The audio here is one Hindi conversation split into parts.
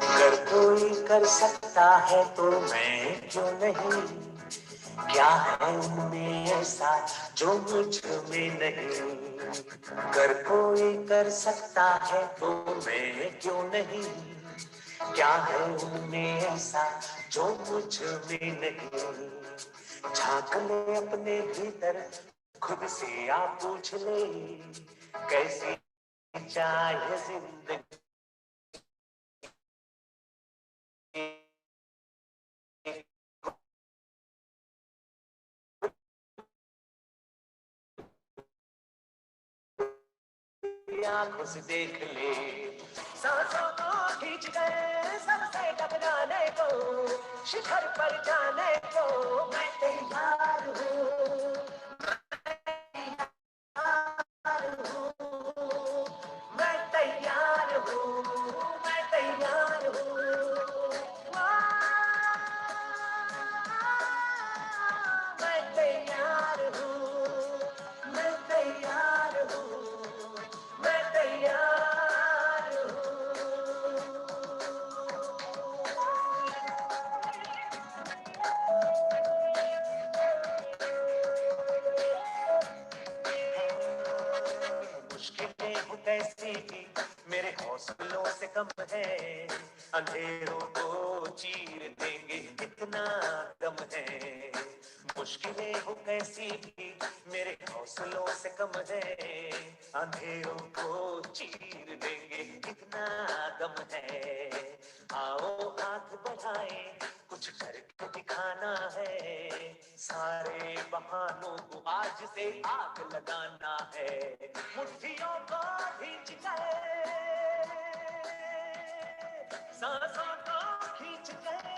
अगर कोई कर सकता है तो मैं क्यों नहीं, क्या है उनमें ऐसा जो मुझ में नहीं। अगर कोई कर सकता है तो मैं क्यों नहीं, क्या है उनमें ऐसा जो मुझ में नहीं। झांक ले अपने भीतर, खुद से आप पूछ ले, कैसी चाहे जिंदगी। आंखों से देख ले, सांसों को खींच गए सबसे टकराने को, शिखर पर जाने को मैं तैयार हूँ, मैं तैयार हूँ, मैं तैयार हूँ। मैं तैयार हूँ, मैं तैयार हूँ, मैं तैयार हूँ। मुश्किलें हो कैसी भी मेरे हौसलों से कम है, अंधेरों को चीर देंगे कितना दम है। मुश्किलें हो कैसी भी मेरे हौसलों से कम है, अंधेरों को चीर देंगे कितना दम है। आओ हाथ बढ़ाए, कुछ करके दिखाना है, सारे बहानों को आज से आग लगाना है। मुट्ठियों को खींच गए, सांसों को खींच गए,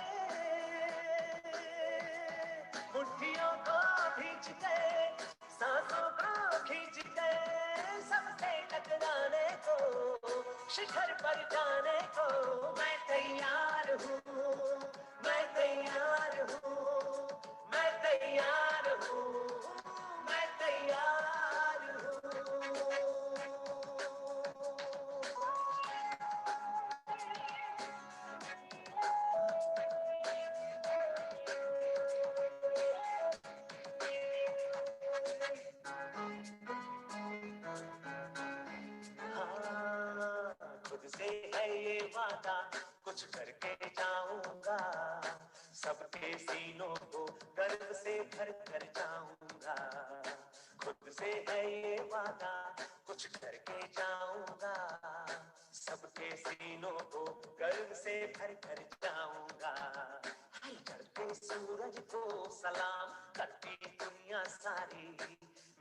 मुट्ठियों को खींच गए, सांसों को खींच गए, सबसे टकराने को, शिखर पर जाने को मैं तैयार हूँ, मैं तैयार हूँ, मैं तैयार हूँ, मैं तैयार हूँ। हाँ, खुद से है ये वादा, कुछ करके जाऊंगा, सबके सीनों को गर्व से भर कर जाऊंगा। खुद से है ये वादा, कुछ करके जाऊंगा, सबके सीनों को गर्व से भर कर जाऊंगा। करते सूरज को सलाम करती दुनिया सारी,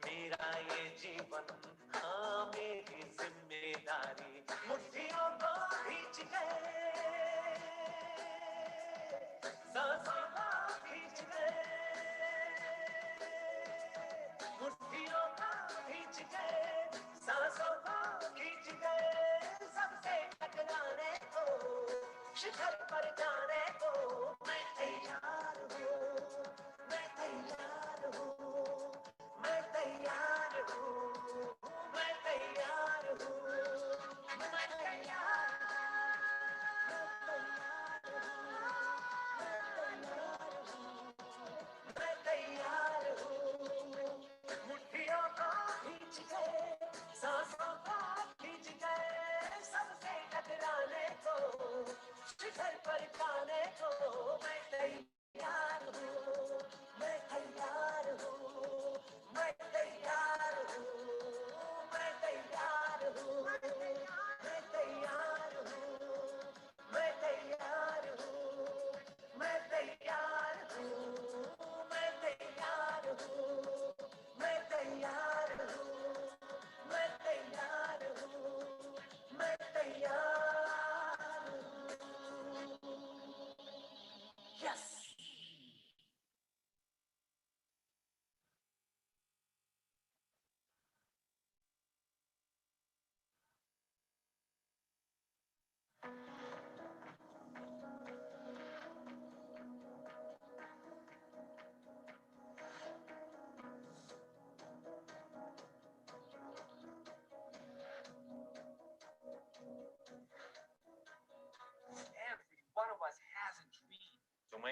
मेरा ये जीवन हाँ मेरी जिम्मेदारी। मुट्ठियों को खींच गए, सांसों को खींच गए, मुट्ठियों को खींच गए, सांसों को खींच गए, सबसे टकराने को, शिखर पर जाने को मैं तैयार हूँ, मैं तैयार हूँ, मैं तैयार हूँ, मैं तैयार हूँ, मैं तैयार, मैं तैयार हूँ। मुट्ठियों को खींच गए, सांसों को खींच गए, सबसे टकराने को, शिखर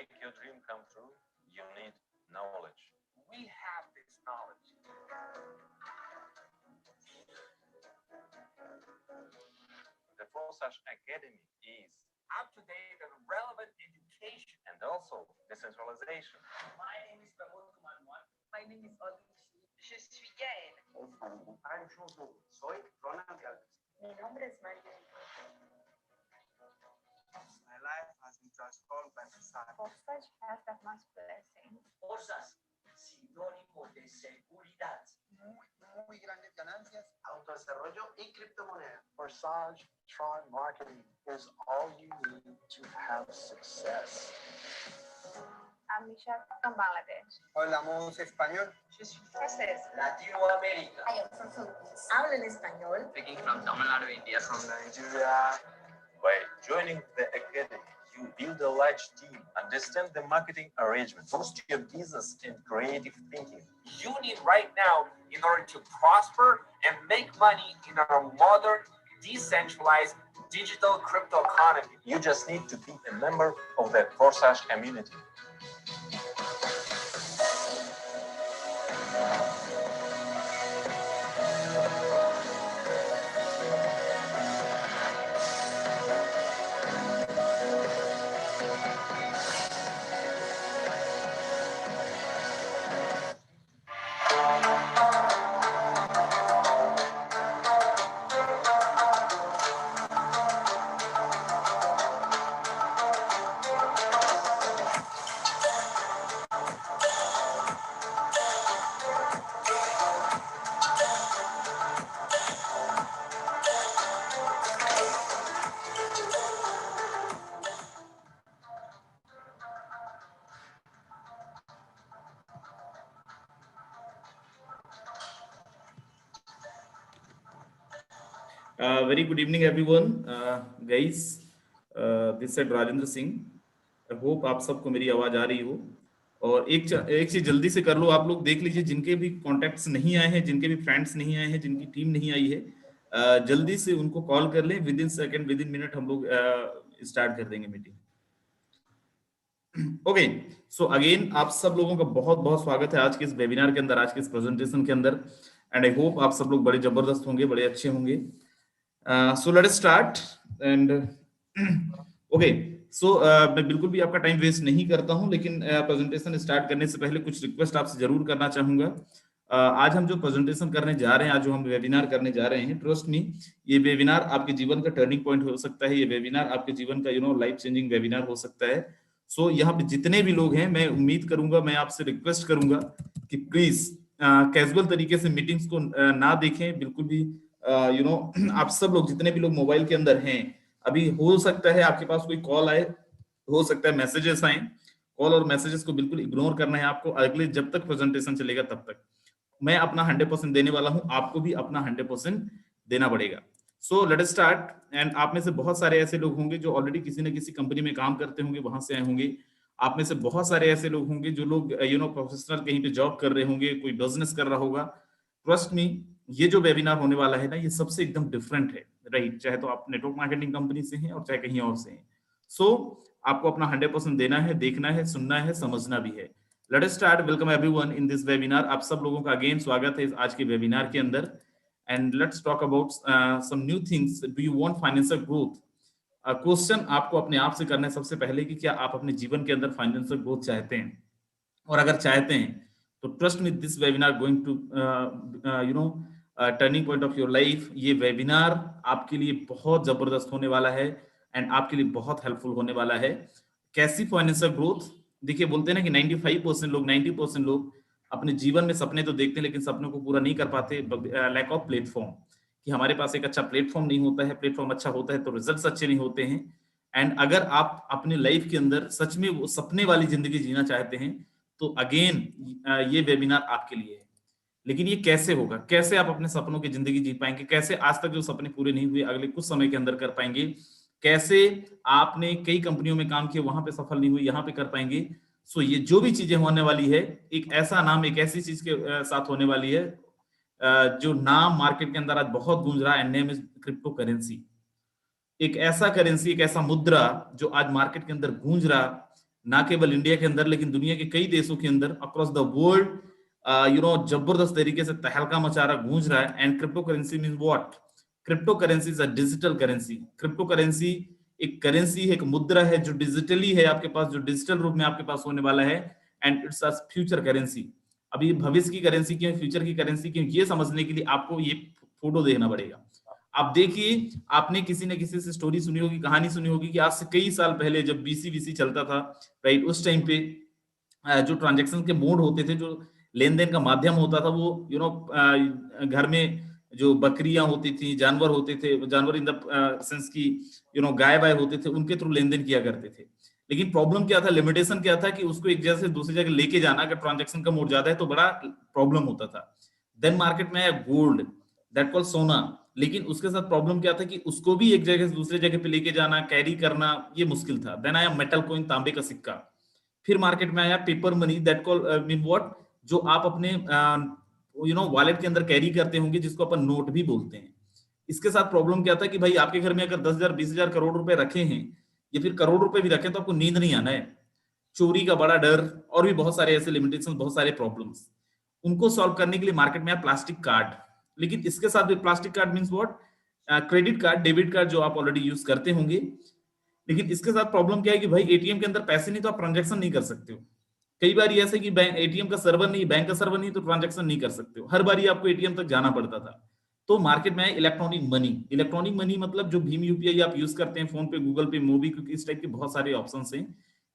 make your dream come true, you need knowledge. We have this knowledge. The Forsage Academy is Up-to-date and relevant education. and also decentralization. My name is Pramod Kumar Mohan. My name is Aditi. Je suis Gaël. I'm Jojo. Soy Ronald Galvez. Mi nombre es María. My life has been transformed by Forsage. Forsage has that much blessing. Forsage, sinónimo de seguridad. Muy grandes ganancias, autodesarrollo y criptomonedas. Forsage Tron Marketing is all you need to have success. I'm Nisha from Bangladesh. Hablamos español. Je suis française. Latinoamérica. I am from Philippines. Hablo en español. Speaking from Tamil Nadu, India. From Nigeria. By joining the academy, you build a large team, understand the marketing arrangement, boost your business and creative thinking. You need right now in order to prosper and make money in our modern, decentralized, digital crypto economy. You just need to be a member of the Forsage community. Very good evening everyone, guys. This is Rajendra Singh. I hope आप सबको मेरी आवाज आ रही हो. और एक चीज जल्दी से कर लो, आप लोग देख लीजिए जिनके भी कॉन्टेक्ट्स नहीं आए हैं, जिनके भी फ्रेंड्स नहीं आए हैं, जिनकी टीम नहीं आई है, जल्दी से उनको कॉल कर लें. With in second, with in minute हम लोग स्टार्ट कर देंगे मीटिंग. ओके, सो अगेन आप सब लोगों का बहुत बहुत स्वागत है आज के इस वेबिनार के अंदर, आज के इस प्रेजेंटेशन के अंदर. एंड आई होप आप सब लोग बड़े जबरदस्त होंगे, बड़े अच्छे होंगे. So let us start. And okay, so मैं बिल्कुल भी आपका टाइम वेस्ट नहीं करता हूं, लेकिन प्रेजेंटेशन स्टार्ट करने से पहले कुछ रिक्वेस्ट आपसे जरूर करना चाहूंगा. आज हम जो प्रेजेंटेशन करने जा रहे हैं, आज जो हम वेबिनार करने जा रहे हैं, ट्रस्ट मी, ये वेबिनार आपके जीवन का टर्निंग पॉइंट हो सकता है. ये वेबिनार आपके जीवन का लाइफ चेंजिंग वेबिनार हो सकता है. सो यहाँ पे जितने भी लोग हैं, मैं उम्मीद करूंगा, मैं आपसे रिक्वेस्ट करूंगा कि प्लीज कैजुअल तरीके से मीटिंग्स को ना देखें बिल्कुल भी. आप सब लोग जितने भी लोग मोबाइल के अंदर हैं, अभी हो सकता है आपके पास कोई कॉल आए, हो सकता है मैसेजेस आए. कॉल और मैसेजेस को बिल्कुल इग्नोर करना है आपको. अगले जब तक प्रेजेंटेशन चलेगा तब तक मैं अपना 100% देने वाला हूं, आपको भी अपना 100% देना पड़ेगा. सो लेट अस स्टार्ट. एंड आप में से बहुत सारे ऐसे लोग होंगे जो ऑलरेडी किसी न किसी कंपनी में काम करते होंगे, वहां से आए होंगे. आप में से बहुत सारे ऐसे लोग होंगे जो लोग प्रोफेशनल कहीं पे जॉब कर रहे होंगे, कोई बिजनेस कर रहा होगा. ट्रस्ट मी, ये जो वेबिनार होने वाला है ना, ये सबसे एकदम डिफरेंट है, राइट? चाहे तो आप नेटवर्क मार्केटिंग कंपनी से हैं और चाहे कहीं और से हैं. सो आपको अपना 100% देना है, देखना है, सुनना है, समझना भी है. Late us start. Welcome everyone in this webinar. आप सब लोगों का अगेन स्वागत है आज के वेबिनार के अंदर. And let's talk about some new things. Do you want financial growth? Question आपको अपने आप से करना है सबसे पहले कि क्या आप अपने जीवन के अंदर फाइनेंशियल ग्रोथ चाहते हैं? और अगर चाहते हैं तो trust me, this webinar going to turning point of your life. ये वेबिनार आपके लिए बहुत जबरदस्त होने वाला है एंड आपके लिए बहुत हेल्पफुल होने वाला है. कैसी फाइनेंशियल ग्रोथ? देखिए, बोलते हैं ना कि 90% लोग अपने जीवन में सपने तो देखते हैं लेकिन सपनों को पूरा नहीं कर पाते. लैक ऑफ प्लेटफॉर्म, कि हमारे पास एक अच्छा प्लेटफॉर्म नहीं होता है. प्लेटफॉर्म अच्छा होता है तो रिजल्ट्स अच्छे नहीं होते हैं. एंड अगर आप अपने लाइफ के अंदर सच में वो सपने वाली जिंदगी जीना चाहते हैं तो अगेन ये वेबिनार आपके लिए है. लेकिन ये कैसे होगा? कैसे आप अपने सपनों की जिंदगी जी पाएंगे? कैसे आज तक जो सपने पूरे नहीं हुए अगले कुछ समय के अंदर कर पाएंगे? कैसे आपने कई कंपनियों में काम किया, वहां पे सफल नहीं हुई, यहाँ पे कर पाएंगे? सो ये जो भी चीजें होने वाली है, एक ऐसा नाम, एक ऐसी चीज के साथ होने वाली है जो नाम मार्केट के अंदर आज बहुत गूंज रहा है. Name is crypto currency. एक ऐसा करेंसी, एक ऐसा मुद्रा जो आज मार्केट के अंदर गूंज रहा ना केवल इंडिया के अंदर लेकिन दुनिया के कई देशों के अंदर अक्रॉस द वर्ल्ड जबरदस्त तरीके से तहलका मचा रहा, गूंज रहा है। And crypto currency mean what? Crypto currency is a digital currency. Crypto currency एक करेंसी है, एक मुद्रा है जो डिजिटली है आपके पास, जो डिजिटल रूप में आपके पास होने वाला है। And it's a future currency. अभी भविष्य की करेंसी क्यों, फ्यूचर की करेंसी क्यों, ये समझने के लिए आपको ये फोटो देखना पड़ेगा। आप देखिए, आपने किसी न किसी से स्टोरी सुनी होगी, कहानी सुनी होगी कि आज से कई साल पहले जब बीसी चलता था, राइट, उस टाइम पे जो ट्रांजैक्शन के मोड होते थे, जो लेन देन का माध्यम होता था, वो घर में जो बकरियां होती थी, जानवर होते थे, जानवर इन द सेंस की गाय वाय होते थे, उनके थ्रू लेन देन किया करते थे। लेकिन प्रॉब्लम क्या था, लिमिटेशन क्या था कि उसको एक जगह से दूसरी जगह लेके जाना, अगर ट्रांजैक्शन का मोड ज्यादा है तो बड़ा प्रॉब्लम होता था। देन मार्केट में आया गोल्ड, दैट कॉल्ड सोना। लेकिन उसके साथ प्रॉब्लम क्या था कि उसको भी एक जगह से दूसरे जगह पे लेके जाना, कैरी करना, ये मुश्किल था। देन आया मेटल कॉइन, तांबे का सिक्का। फिर मार्केट में आया paper money, that call mean what, जो आप अपने वॉलेट के अंदर कैरी करते होंगे, जिसको अपन नोट भी बोलते हैं। इसके साथ प्रॉब्लम क्या था कि भाई आपके घर में अगर 10,000 20,000 करोड़ रुपए रखे हैं, या फिर करोड़ रुपए भी रखे, तो आपको नींद नहीं आना है, चोरी का बड़ा डर, और भी बहुत सारे ऐसे लिमिटेशन, बहुत सारे प्रॉब्लम्स। उनको सॉल्व करने के लिए मार्केट में आया प्लास्टिक कार्ड। लेकिन इसके साथ भी plastic card means what, credit card, debit card, जो आप ऑलरेडी यूज करते होंगे। लेकिन इसके साथ प्रॉब्लम क्या है कि भाई एटीएम के अंदर पैसे नहीं तो आप ट्रांजैक्शन नहीं कर सकते हो। कई बार ऐसा कि बैंक एटीएम का सर्वर नहीं, बैंक का सर्वर नहीं, तो ट्रांजैक्शन नहीं कर सकते हो, हर बार आपको एटीएम तक जाना पड़ता था। तो मार्केट में है इलेक्ट्रॉनिक मनी। इलेक्ट्रॉनिक मनी मतलब जो भीम यूपीआई आप यूज करते हैं, फोन पे, गूगल पे, मोबीक्विक, इस टाइप के बहुत सारे ऑप्शंस हैं।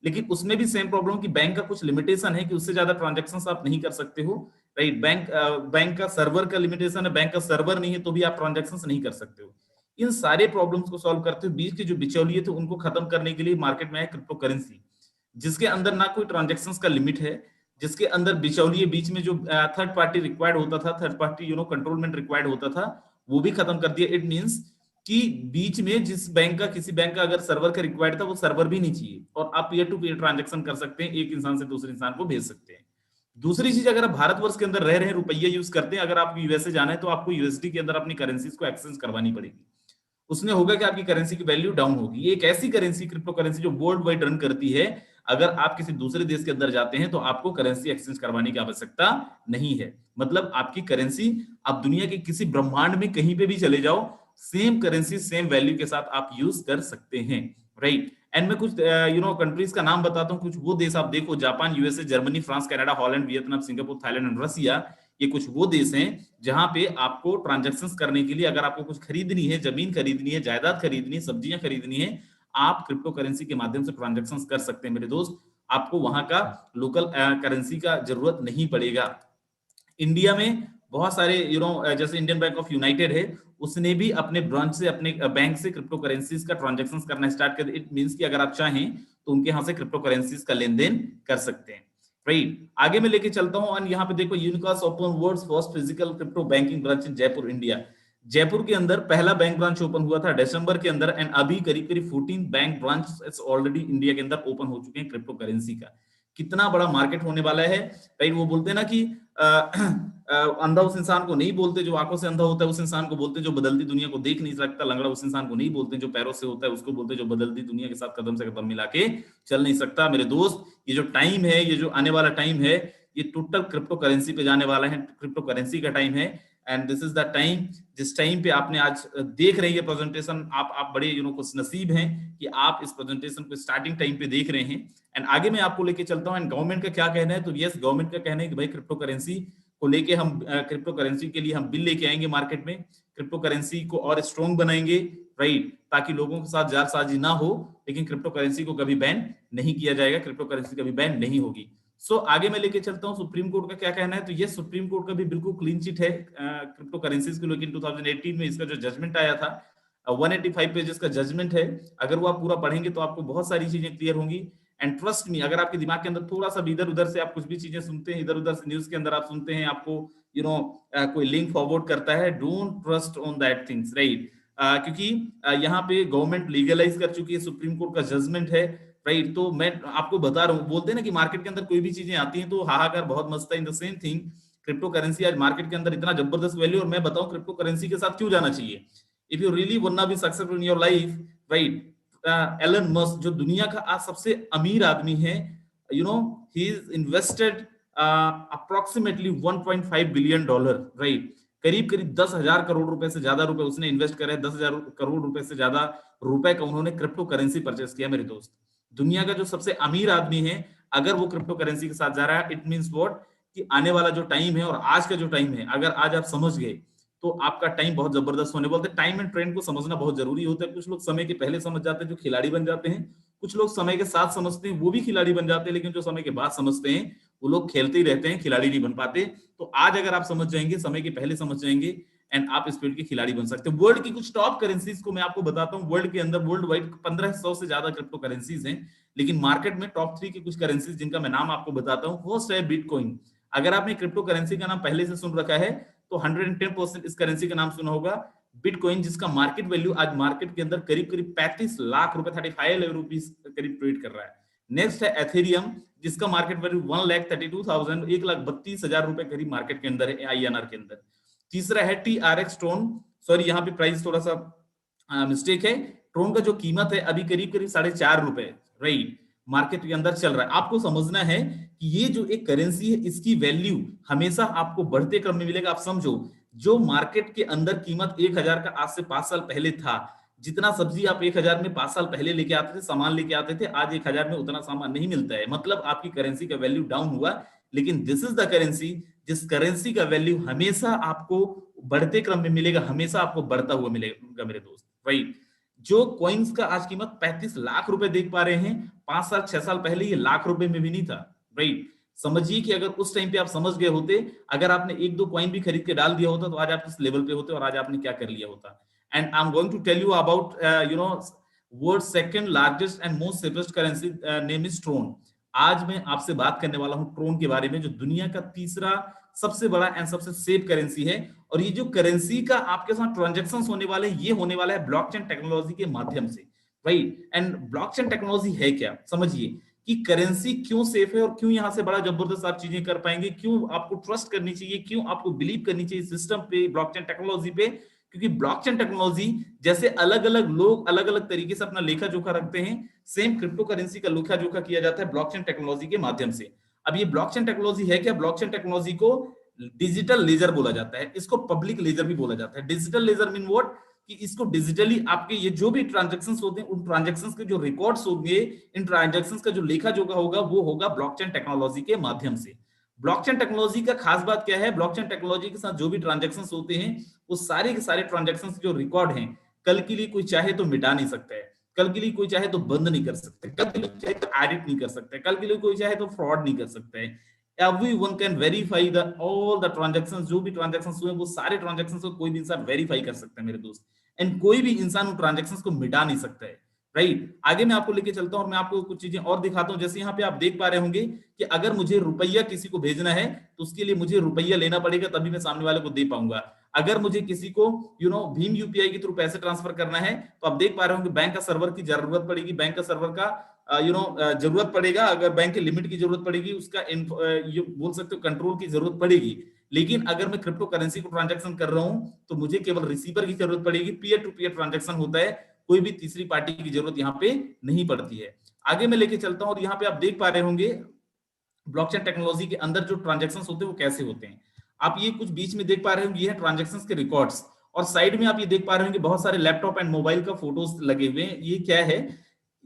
लेकिन उसमें भी सेम प्रॉब्लम कि बैंक का कुछ लिमिटेशन है कि उससे ज्यादा ट्रांजैक्शंस आप नहीं कर सकते हो, राइट। बैंक का सर्वर का लिमिटेशन है, बैंक का सर्वर नहीं है तो भी आप ट्रांजैक्शंस नहीं कर सकते हो। इन सारे प्रॉब्लम्स को सॉल्व करते हुए बीच के जो बिचौलिए थे उनको खत्म करने के लिए मार्केट में है क्रिप्टो करेंसी, जिसके अंदर ना कोई ट्रांजैक्शंस का लिमिट है, जिसके अंदर बिचौलिए बीच में जो थर्ड पार्टी रिक्वायर्ड होता था, थर्ड पार्टी कंट्रोलमेंट रिक्वायर्ड होता था, वो भी खत्म कर दिया। इट मींस कि बीच में जिस बैंक का, किसी बैंक का अगर सर्वर का रिक्वायर्ड था, वो सर्वर भी नहीं चाहिए, और आप पीयर टू पीयर ट्रांजैक्शन कर सकते हैं, एक इंसान से दूसरे इंसान को भेज सकते हैं। दूसरी चीज, अगर आप भारतवर्ष के अंदर रह रहे हैं, रुपये यूज करते हैं, अगर आपको यूएसए जाना है तो आपको यूएसडी के अंदर अपनी करेंसीज को एक्सचेंज करवानी पड़ेगी। उसमें होगा कि आपकी करेंसी की वैल्यू डाउन होगी। ये एक ऐसी करेंसी, क्रिप्टो करेंसी, जो वर्ल्ड वाइड रन करती है। अगर आप किसी दूसरे देश के अंदर जाते हैं तो आपको करेंसी एक्सचेंज करवाने की आवश्यकता नहीं है। मतलब आपकी करेंसी, आप दुनिया के किसी ब्रह्मांड में कहीं पे भी चले जाओ, सेम करेंसी, सेम वैल्यू के साथ आप यूज कर सकते हैं, राइट। एंड मैं कुछ कंट्रीज का नाम बताता हूँ। कुछ वो देश आप देखो, Japan, USA, Germany, France, Canada, Holland, Vietnam, Singapore, Thailand and Russia. ये कुछ वो देश हैं जहां पे आपको ट्रांजैक्शंस करने के लिए, अगर आपको कुछ खरीदनी है, जमीन खरीदनी है, जायदाद खरीदनी है, सब्जियां खरीदनी है, आप क्रिप्टो करेंसी के माध्यम से ट्रांजैक्शंस कर सकते हैं मेरे दोस्त। आपको वहां का लोकल करेंसी का जरूरत नहीं पड़ेगा। इंडिया में बहुत सारे जैसे इंडियन बैंक ऑफ यूनाइटेड है, उसने भी अपने ब्रांच से, अपने बैंक से क्रिप्टो करेंसीज का ट्रांजैक्शंस करना स्टार्ट कर दिया। इट मींस कि अगर आप चाहें तो उनके यहां से क्रिप्टो करेंसीज का लेन देन कर सकते हैं, राइट। आगे मैं लेके चलता हूं। और यहाँ पे देखो, यूनिकास open world's first physical crypto banking branch in Jaipur, India. Jaipur के अंदर पहला बैंक ब्रांच ओपन हुआ था दिसंबर के अंदर। एंड अभी करीब करीब 14 बैंक ब्रांच ऑलरेडी इंडिया के अंदर ओपन हो चुके हैं क्रिप्टो करेंसी का। कितना बड़ा मार्केट होने वाला है, राइट। वो बोलते हैं ना कि अंधा उस इंसान को नहीं बोलते जो आंखों से अंधा होता है, उस इंसान को बोलते जो बदलती दुनिया को देख नहीं सकता। लंगड़ा उस इंसान को नहीं बोलते जो पैरों से होता है, उसको बोलते जो बदलती दुनिया के साथ कदम से कदम मिला के चल नहीं सकता। मेरे दोस्त, ये जो टाइम है, ये जो आने वाला टाइम है, ये टोटल क्रिप्टो करेंसी पे जाने वाला है। क्रिप्टो करेंसी का टाइम है। And this is the time, जिस टाइम पे आपने आज देख रहे हैं प्रेजेंटेशन, आप बड़े खुश नसीब हैं कि आप इस प्रेजेंटेशन को स्टार्टिंग टाइम पे देख रहे हैं। एंड आगे मैं आपको लेके चलता हूं। एंड गवर्नमेंट का क्या कहना है, तो यस, गवर्नमेंट का कहना है कि भाई क्रिप्टो करेंसी को लेके हम, क्रिप्टो करेंसी के लिए हम बिल लेके आएंगे मार्केट में, क्रिप्टो करेंसी को और स्ट्रॉन्ग बनाएंगे, राइट, ताकि लोगों के साथ जालसाजी ना हो। लेकिन क्रिप्टो करेंसी को कभी बैन नहीं किया जाएगा, क्रिप्टो करेंसी कभी बैन नहीं होगी। आगे मैं लेके चलता हूं सुप्रीम कोर्ट का क्या कहना है। तो ये सुप्रीम कोर्ट का भी बिल्कुल क्लीन चिट है क्रिप्टो करेंसीज को लेकिन 2018 में इसका जो जजमेंट आया था, 185 पेजेस का जजमेंट है। अगर वो आप पूरा पढ़ेंगे तो आपको बहुत सारी चीजें क्लियर होंगी। एंड ट्रस्ट मी, अगर आपके दिमाग के अंदर थोड़ा सा भी इधर उधर से आप कुछ भी चीजें सुनते हैं, इधर उधर से न्यूज के अंदर आप सुनते हैं, आपको कोई लिंक फॉरवर्ड करता है, don't trust on that things, right. क्योंकि यहाँ पे गवर्नमेंट लीगलाइज कर चुकी है, सुप्रीम कोर्ट का जजमेंट है, राइट। तो मैं आपको बता रहा हूँ, बोलते हैं ना कि मार्केट के अंदर कोई भी चीजें आती हैं तो हाहाकार बहुत मचता है। In the same thing, crypto currency आज मार्केट के अंदर इतना जबरदस्त वैल्यू, और मैं बताऊं क्रिप्टो करेंसी के साथ क्यों जाना चाहिए। If you really want to be successful in your life, right, Elon Musk, जो दुनिया का आज सबसे अमीर आदमी है, you know, he is invested approximately $1.5 billion, right. करीब करीब 10,000 करोड़ रुपए से ज्यादा रुपए उसने इन्वेस्ट करे, 10,000 करोड़ रुपए से ज्यादा रुपए का उन्होंने क्रिप्टो करेंसी परचेस किया मेरे दोस्त। दुनिया का जो सबसे अमीर आदमी है, अगर वो क्रिप्टो करेंसी के साथ जा रहा है, इट मींस व्हाट, कि आने वाला जो टाइम है और आज का जो टाइम है, अगर आज आप समझ गए तो आपका टाइम बहुत जबरदस्त होने। बोलते टाइम एंड ट्रेंड को समझना बहुत जरूरी होता है। कुछ लोग समय के पहले समझ जाते हैं, जो खिलाड़ी बन जाते हैं। कुछ लोग समय के साथ समझते हैं, वो भी खिलाड़ी बन जाते हैं। लेकिन जो समय के बाद समझते हैं, वो लोग खेलते ही रहते हैं, खिलाड़ी नहीं बन पाते। तो आज अगर आप समझ जाएंगे, समय के पहले समझ जाएंगे, एंड आप इस फील्ड के खिलाड़ी बन सकते हैं। वर्ल्ड की कुछ टॉप करेंसीज को मैं आपको बताता हूँ। वर्ल्ड के अंदर, वर्ल्ड वाइड 1500 से ज्यादा क्रिप्टो करेंसीज हैं, लेकिन मार्केट में टॉप 3 की कुछ करेंसीज जिनका मैं नाम आपको बताता हूँ। फर्स्ट है बिटकॉइन। अगर आपने क्रिप्टो करेंसी का नाम पहले से सुन रखा है तो 110% इस करेंसी का नाम सुना होगा, बिटकॉइन, जिसका मार्केट वैल्यू आज मार्केट के अंदर करीब करीब 35 लाख रुपए, 35 लाख रुपीस करीब ट्रेड कर रहा है। नेक्स्ट है एथेरियम, जिसका मार्केट वैल्यू 1,32,000, 1,32,000 रुपए करीब मार्केट के अंदर है, INR के अंदर। तीसरा है TRX ट्रोन। सॉरी, यहाँ पे प्राइस थोड़ा सा मिस्टेक है। ट्रोन का जो कीमत है अभी करीब करीब 4.5 रुपए, राइट, मार्केट के अंदर चल रहा है। आपको समझना है कि ये जो एक करेंसी है, इसकी वैल्यू हमेशा आपको बढ़ते क्रम में मिलेगा। आप समझो, जो मार्केट के अंदर कीमत 1,000 का आज से 5 साल पहले था, जितना सब्जी आप 1,000 में 5 साल पहले लेके आते थे, सामान लेके आते थे, आज 1,000 में उतना सामान नहीं मिलता है। मतलब आपकी करेंसी का वैल्यू डाउन हुआ। लेकिन दिस इज द करेंसी, जिस करेंसी का वैल्यू हमेशा आपको बढ़ते क्रम में मिलेगा, हमेशा आपको बढ़ता हुआ मिलेगा मेरे दोस्त, राइट। जो कॉइन्स का आज कीमत 35 लाख रुपए देख पा रहे हैं, 5 साल 6 साल पहले ये लाख रुपए में भी नहीं था, राइट। समझिए कि अगर उस टाइम पे आप समझ गए होते, अगर आपने 1-2 कॉइन भी खरीद के डाल दिया होता, तो आज आप किस लेवल पे होते और आज आपने क्या कर लिया होता। And I am going to tell you about world second largest and most safest currency, name is Tron. आज मैं आपसे बात करने वाला हूं ट्रोन के बारे में, जो दुनिया का तीसरा सबसे बड़ा एंड सबसे सेफ करेंसी है। और ये जो करेंसी का आपके साथ ट्रांजैक्शन होने वाले, ये होने वाला है ब्लॉकचेन टेक्नोलॉजी के माध्यम से, राइट। एंड ब्लॉकचेन टेक्नोलॉजी है क्या, समझिए कि करेंसी क्यों सेफ है और क्यों यहां से बड़ा जबरदस्त आप चीजें कर पाएंगे, क्यों आपको ट्रस्ट करनी चाहिए, क्यों आपको बिलीव करनी चाहिए सिस्टम पे, ब्लॉकचेन टेक्नोलॉजी पे। क्योंकि ब्लॉकचेन टेक्नोलॉजी जैसे अलग अलग लोग अलग अलग तरीके से अपना लेखा जोखा रखते हैं, सेम क्रिप्टो करेंसी का लेखा जोखा किया जाता है ब्लॉकचेन टेक्नोलॉजी के माध्यम से। अब ये ब्लॉकचेन टेक्नोलॉजी है क्या, ब्लॉकचेन टेक्नोलॉजी को डिजिटल लेजर बोला जाता है, इसको पब्लिक लेजर भी बोला जाता है। डिजिटल लेजर मीन व्हाट, कि इसको डिजिटली आपके ये जो भी ट्रांजैक्शंस होते हैं, उन ट्रांजैक्शंस के जो रिकॉर्ड्स होंगे, इन ट्रांजैक्शंस का जो लेखा जोखा होगा, वो होगा ब्लॉकचेन टेक्नोलॉजी के माध्यम से। ब्लॉकचेन टेक्नोलॉजी का खास बात क्या है, ब्लॉकचेन टेक्नोलॉजी के साथ जो भी ट्रांजैक्शंस होते हैं, वो सारे के सारे ट्रांजैक्शंस जो रिकॉर्ड हैं, कल के लिए कोई चाहे तो मिटा नहीं सकता है, कल के लिए कोई चाहे तो बंद नहीं कर सकते, कल के लिए चाहे तो एडिट नहीं कर सकते, कल के लिए कोई चाहे तो फ्रॉड नहीं कर सकता है। Everyone can verify all the transactions, जो भी ट्रांजैक्शंस हुए, वो सारे ट्रांजैक्शंस को कोई भी इंसान वेरीफाई कर सकता है मेरे दोस्त। एंड कोई भी इंसान उन ट्रांजैक्शंस को मिटा नहीं सकता है, राइट। आगे मैं आपको लेके चलता हूं और मैं आपको कुछ चीजें और दिखाता हूं। जैसे यहाँ पे आप देख पा रहे होंगे कि अगर मुझे रुपया किसी को भेजना है, तो उसके लिए मुझे रुपया लेना पड़ेगा, तभी मैं सामने वाले को दे पाऊंगा। अगर मुझे किसी को भीम UPI के थ्रू पैसे ट्रांसफर करना है, तो आप देख पा रहे होंगे बैंक का सर्वर की जरूरत पड़ेगी, बैंक का सर्वर का जरूरत पड़ेगा। अगर बैंक के लिमिट की जरूरत पड़ेगी, उसका ये बोल सकते हो कंट्रोल की जरूरत पड़ेगी। लेकिन अगर मैं क्रिप्टो करेंसी को ट्रांजैक्शन कर रहा हूं, तो मुझे केवल रिसीवर की जरूरत पड़ेगी। पीयर टू पीयर ट्रांजैक्शन होता है, कोई भी तीसरी पार्टी की जरूरत यहाँ पे नहीं पड़ती है। आगे मैं लेके चलता हूं और यहाँ पे आप देख पा रहे होंगे ब्लॉकचेन टेक्नोलॉजी के अंदर जो ट्रांजैक्शन होते हैं वो कैसे होते हैं। आप ये कुछ बीच में देख पा रहे होंगे, ये है ट्रांजैक्शंस के रिकॉर्ड्स, और साइड में आप ये देख पा रहे होंगे बहुत सारे लैपटॉप एंड मोबाइल का फोटोज लगे हुए हैं। ये क्या है,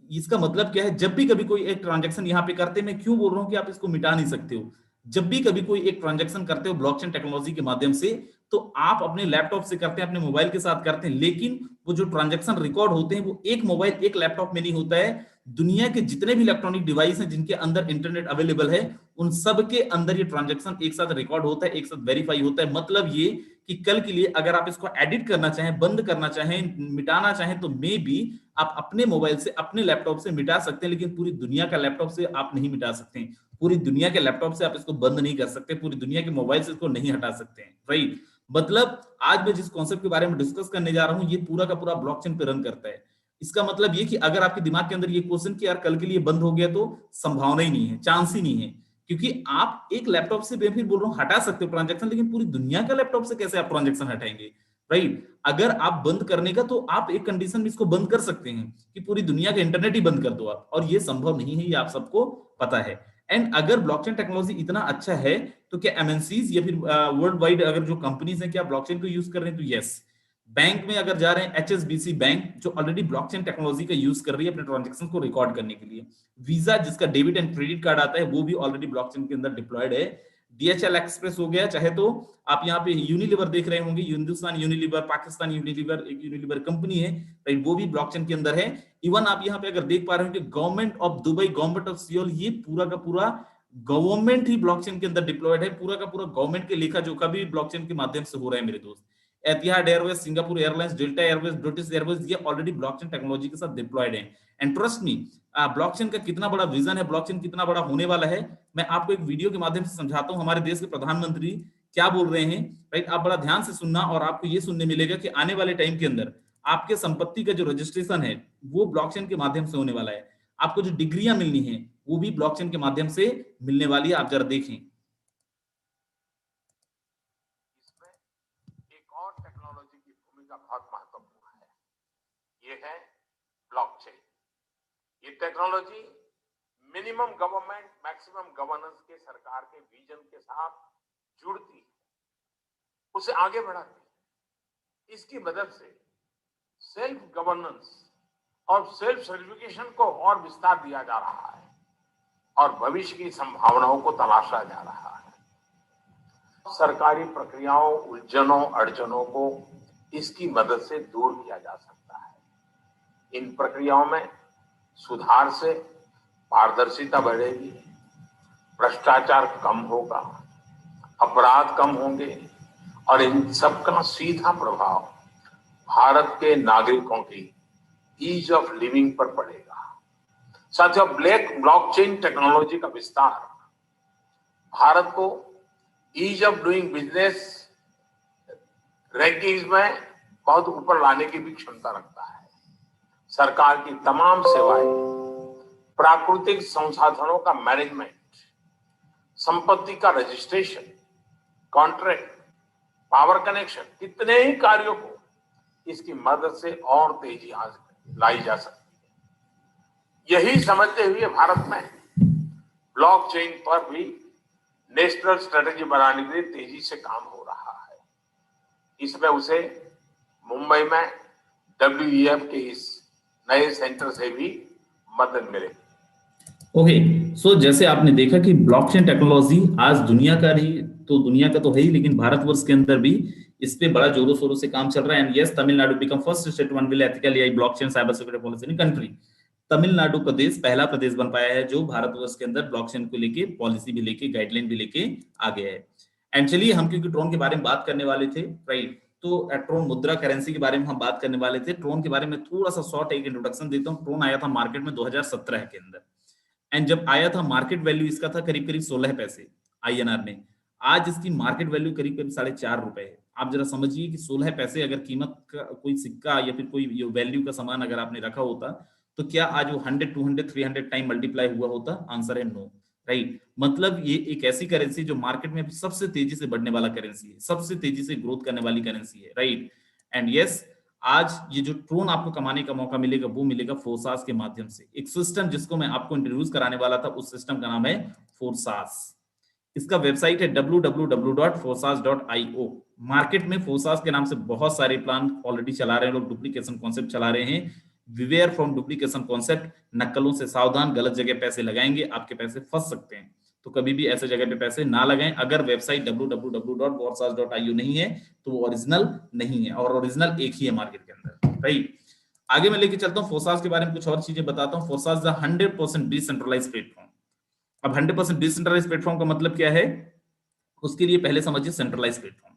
इसका मतलब क्या है, जब भी कभी कोई एक ट्रांजैक्शन यहाँ पे करते हैं, मैं क्यों बोल रहा हूँ कि आप इसको मिटा नहीं सकते हो, जब भी कभी कोई एक ट्रांजैक्शन करते हो ब्लॉकचेन टेक्नोलॉजी के माध्यम से, तो आप अपने लैपटॉप से करते हैं, अपने मोबाइल के साथ करते हैं, लेकिन वो जो ट्रांजैक्शन रिकॉर्ड होते हैं, वो एक मोबाइल एक लैपटॉप में नहीं होता है। दुनिया के जितने भी इलेक्ट्रॉनिक डिवाइस हैं जिनके अंदर इंटरनेट अवेलेबल है, उन सब के अंदर ये ट्रांजैक्शन एक साथ रिकॉर्ड होता है, एक साथ वेरीफाई होता है। मतलब ये कि कल के लिए अगर आप इसको एडिट करना चाहें, बंद करना चाहें, मिटाना चाहें, तो मे बी आप अपने मोबाइल से, अपने लैपटॉप से मिटा सकते हैं, लेकिन पूरी दुनिया का लैपटॉप से आप नहीं मिटा सकते। पूरी दुनिया के लैपटॉप से आप इसको बंद नहीं कर सकते, पूरी दुनिया के मोबाइल से इसको नहीं हटा सकते हैं, राइट। मतलब आज मैं जिस कॉन्सेप्ट के बारे में डिस्कस करने जा रहा हूं, ये पूरा का पूरा ब्लॉकचेन पे रन करता है। इसका मतलब ये कि अगर आपके दिमाग के अंदर ये क्वेश्चन कि यार कल के लिए बंद हो गया, तो संभावना ही नहीं है, चांस ही नहीं है, क्योंकि आप एक लैपटॉप से, मैं फिर बोल रहा हूँ, हटा सकते हो ट्रांजैक्शन, लेकिन पूरी दुनिया का लैपटॉप से कैसे आप ट्रांजैक्शन हटाएंगे, राइट। अगर आप बंद करने का, तो आप एक कंडीशन में इसको बंद कर सकते हैं कि पूरी दुनिया का इंटरनेट ही बंद कर दो आप, और ये संभव नहीं है, ये आप सबको पता है। एंड अगर ब्लॉकचेन टेक्नोलॉजी इतना अच्छा है, तो क्या एमएनसीज या फिर वर्ल्ड वाइड अगर जो कंपनीज हैं क्या ब्लॉकचेन को यूज कर रहे हैं? तो यस। बैंक में अगर जा रहे हैं, एचएसबीसी बैंक जो ऑलरेडी ब्लॉकचेन टेक्नोलॉजी का यूज कर रही है अपने ट्रांजैक्शन को रिकॉर्ड करने के लिए। वीजा जिसका डेबिट एंड क्रेडिट कार्ड आता है, वो भी ऑलरेडी ब्लॉकचेन के अंदर डिप्लॉयड है। डीएचएल एक्सप्रेस हो गया, चाहे तो आप यहाँ पे यूनिलीवर देख रहे होंगे, हिंदुस्तान यूनिलीवर, पाकिस्तान यूनिलीवर, एक यूनिलीवर कंपनी है, राइट, वो भी ब्लॉकचेन के अंदर है। इवन आप यहाँ पे अगर देख पा रहे हो कि government of Dubai, government of Seoul, ये पूरा का पूरा गवर्नमेंट ही ब्लॉकचेन के अंदर डिप्लॉयड है। पूरा का पूरा गवर्नमेंट के लेखा जोखा भी ब्लॉकचेन के माध्यम से हो रहा है मेरे दोस्त। Etihad Airways, Singapore Airlines, Delta Airways, British Airways, ये ऑलरेडी ब्लॉकचेन टेक्नोलॉजी के साथ डिप्लॉयड है। एंड ट्रस्ट मी, ब्लॉकचेन का कितना बड़ा विजन है, ब्लॉकचेन कितना बड़ा होने वाला है, मैं आपको एक वीडियो के माध्यम से समझाता हूं। हमारे देश के प्रधानमंत्री क्या बोल रहे हैं, राइट, आप बड़ा ध्यान से सुनना, और आपको ये सुनने मिलेगा कि आने वाले टाइम के अंदर आपके संपत्ति का जो रजिस्ट्रेशन है वो ब्लॉकचेन के माध्यम से होने वाला है। आपको जो डिग्रियां मिलनी है वो भी ब्लॉकचेन के माध्यम से मिलने वाली है। आप जरा देखें। इसमें एक और टेक्नोलॉजी की भूमिका बहुत महत्वपूर्ण है, ये है ब्लॉकचेन। ये technology minimum government maximum governance के सरकार के विजन के साथ जुड़ती है, उसे आगे बढ़ाती है। इसकी मदद से सेल्फ गवर्नेंस और सेल्फ सर्टिफिकेशन को और विस्तार दिया जा रहा है और भविष्य की संभावनाओं को तलाशा जा रहा है। सरकारी प्रक्रियाओं, उलझनों, अड़चनों को इसकी मदद से दूर किया जा सकता है। इन प्रक्रियाओं में सुधार से पारदर्शिता बढ़ेगी, भ्रष्टाचार कम होगा, अपराध कम होंगे और इन सबका सीधा प्रभाव भारत के नागरिकों की ईज ऑफ लिविंग पर पड़ेगा। साथियों, ब्लॉकचेन टेक्नोलॉजी का विस्तार भारत को ease of doing business rankings में बहुत ऊपर लाने की भी क्षमता रखता है। सरकार की तमाम सेवाएं, प्राकृतिक संसाधनों का मैनेजमेंट, संपत्ति का रजिस्ट्रेशन, कॉन्ट्रैक्ट, पावर कनेक्शन, कितने ही कार्यों को इसकी मदद से और तेजी लाई जा सकती है। यही समझते हुए भारत में ब्लॉकचेन पर भी नेशनल स्ट्रेटेजी बनाने के लिए तेजी से काम हो रहा है। इसमें उसे मुंबई में WEF के इस नए सेंटर से भी मदद मिलेगी। ओके, सो जैसे आपने देखा कि ब्लॉकचेन टेक्नोलॉजी आज दुनिया का तो है ही, लेकिन भारतवर्ष के अंदर भी इस पे बड़ा जोरों शोरों से काम चल रहा है। And yes, Tamil Nadu become first state one will ethical AI blockchain cyber security policy in country. Tamil Nadu प्रदेश पहला प्रदेश बन पाया है जो भारतवर्ष के अंदर ब्लॉकचेन को लेके पॉलिसी भी लेके, गाइडलाइन भी लेके आ गया है। एंड चलिए, हम क्योंकि ट्रोन के बारे में बात करने वाले थे, राइट, तो ट्रोन मुद्रा करेंसी के बारे में हम बात करने वाले थे। ट्रोन के बारे में थोड़ा सा शॉर्ट एक इंट्रोडक्शन देता हूँ। ट्रोन आया था मार्केट में 2017 के अंदर, एंड जब आया था मार्केट वैल्यू इसका था करीब करीब 16 पैसे INR में। आज इसकी मार्केट वैल्यू करीब करीब 4.5 रुपए है। आप जरा समझिए कि 16 पैसे अगर कीमत का कोई सिक्का या फिर कोई वैल्यू का सामान अगर आपने रखा होता, तो क्या आज वो 100, 200, 300 टाइम मल्टीप्लाई हुआ होता? आंसर है नो, राइट। मतलब ये एक ऐसी करेंसी जो मार्केट में सबसे तेजी से बढ़ने वाला करेंसी है, सबसे तेजी से ग्रोथ करने वाली करेंसी है, राइट। एंड यस, आज ये जो ट्रोन आपको कमाने का मौका मिलेगा वो मिलेगा फोर्सास के माध्यम से। एक सिस्टम जिसको मैं आपको इंट्रोड्यूस कराने वाला था, उस सिस्टम का नाम है फोर्सास। इसका वेबसाइट है www.forsas.io। मार्केट में फोर्सास के नाम से बहुत सारे प्लान ऑलरेडी चला रहे हैं लोग, डुप्लीकेशन कॉन्सेप्ट चला रहे हैं। बिवेयर फ्रॉम डुप्लीकेशन कॉन्सेप्ट, नक्कलों से सावधान, गलत जगह पैसे लगाएंगे, आपके पैसे फंस सकते हैं, तो कभी भी ऐसे जगह पे पैसे ना लगाएं। अगर वेबसाइट www.forsas.io नहीं है तो वो ओरिजिनल नहीं है, और ओरिजिनल एक ही है मार्केट के अंदर, राइट। आगे मैं लेके चलता हूँ फोर्सास के बारे में, कुछ और चीजें बताता हूँ। फोर्सास 100% डिसेंट्रलाइज्ड प्लेटफॉर्म। अब 100% डिसेंट्रलाइज्ड प्लेटफॉर्म का मतलब क्या है, उसके लिए पहले समझिए सेंट्रलाइज प्लेटफॉर्म।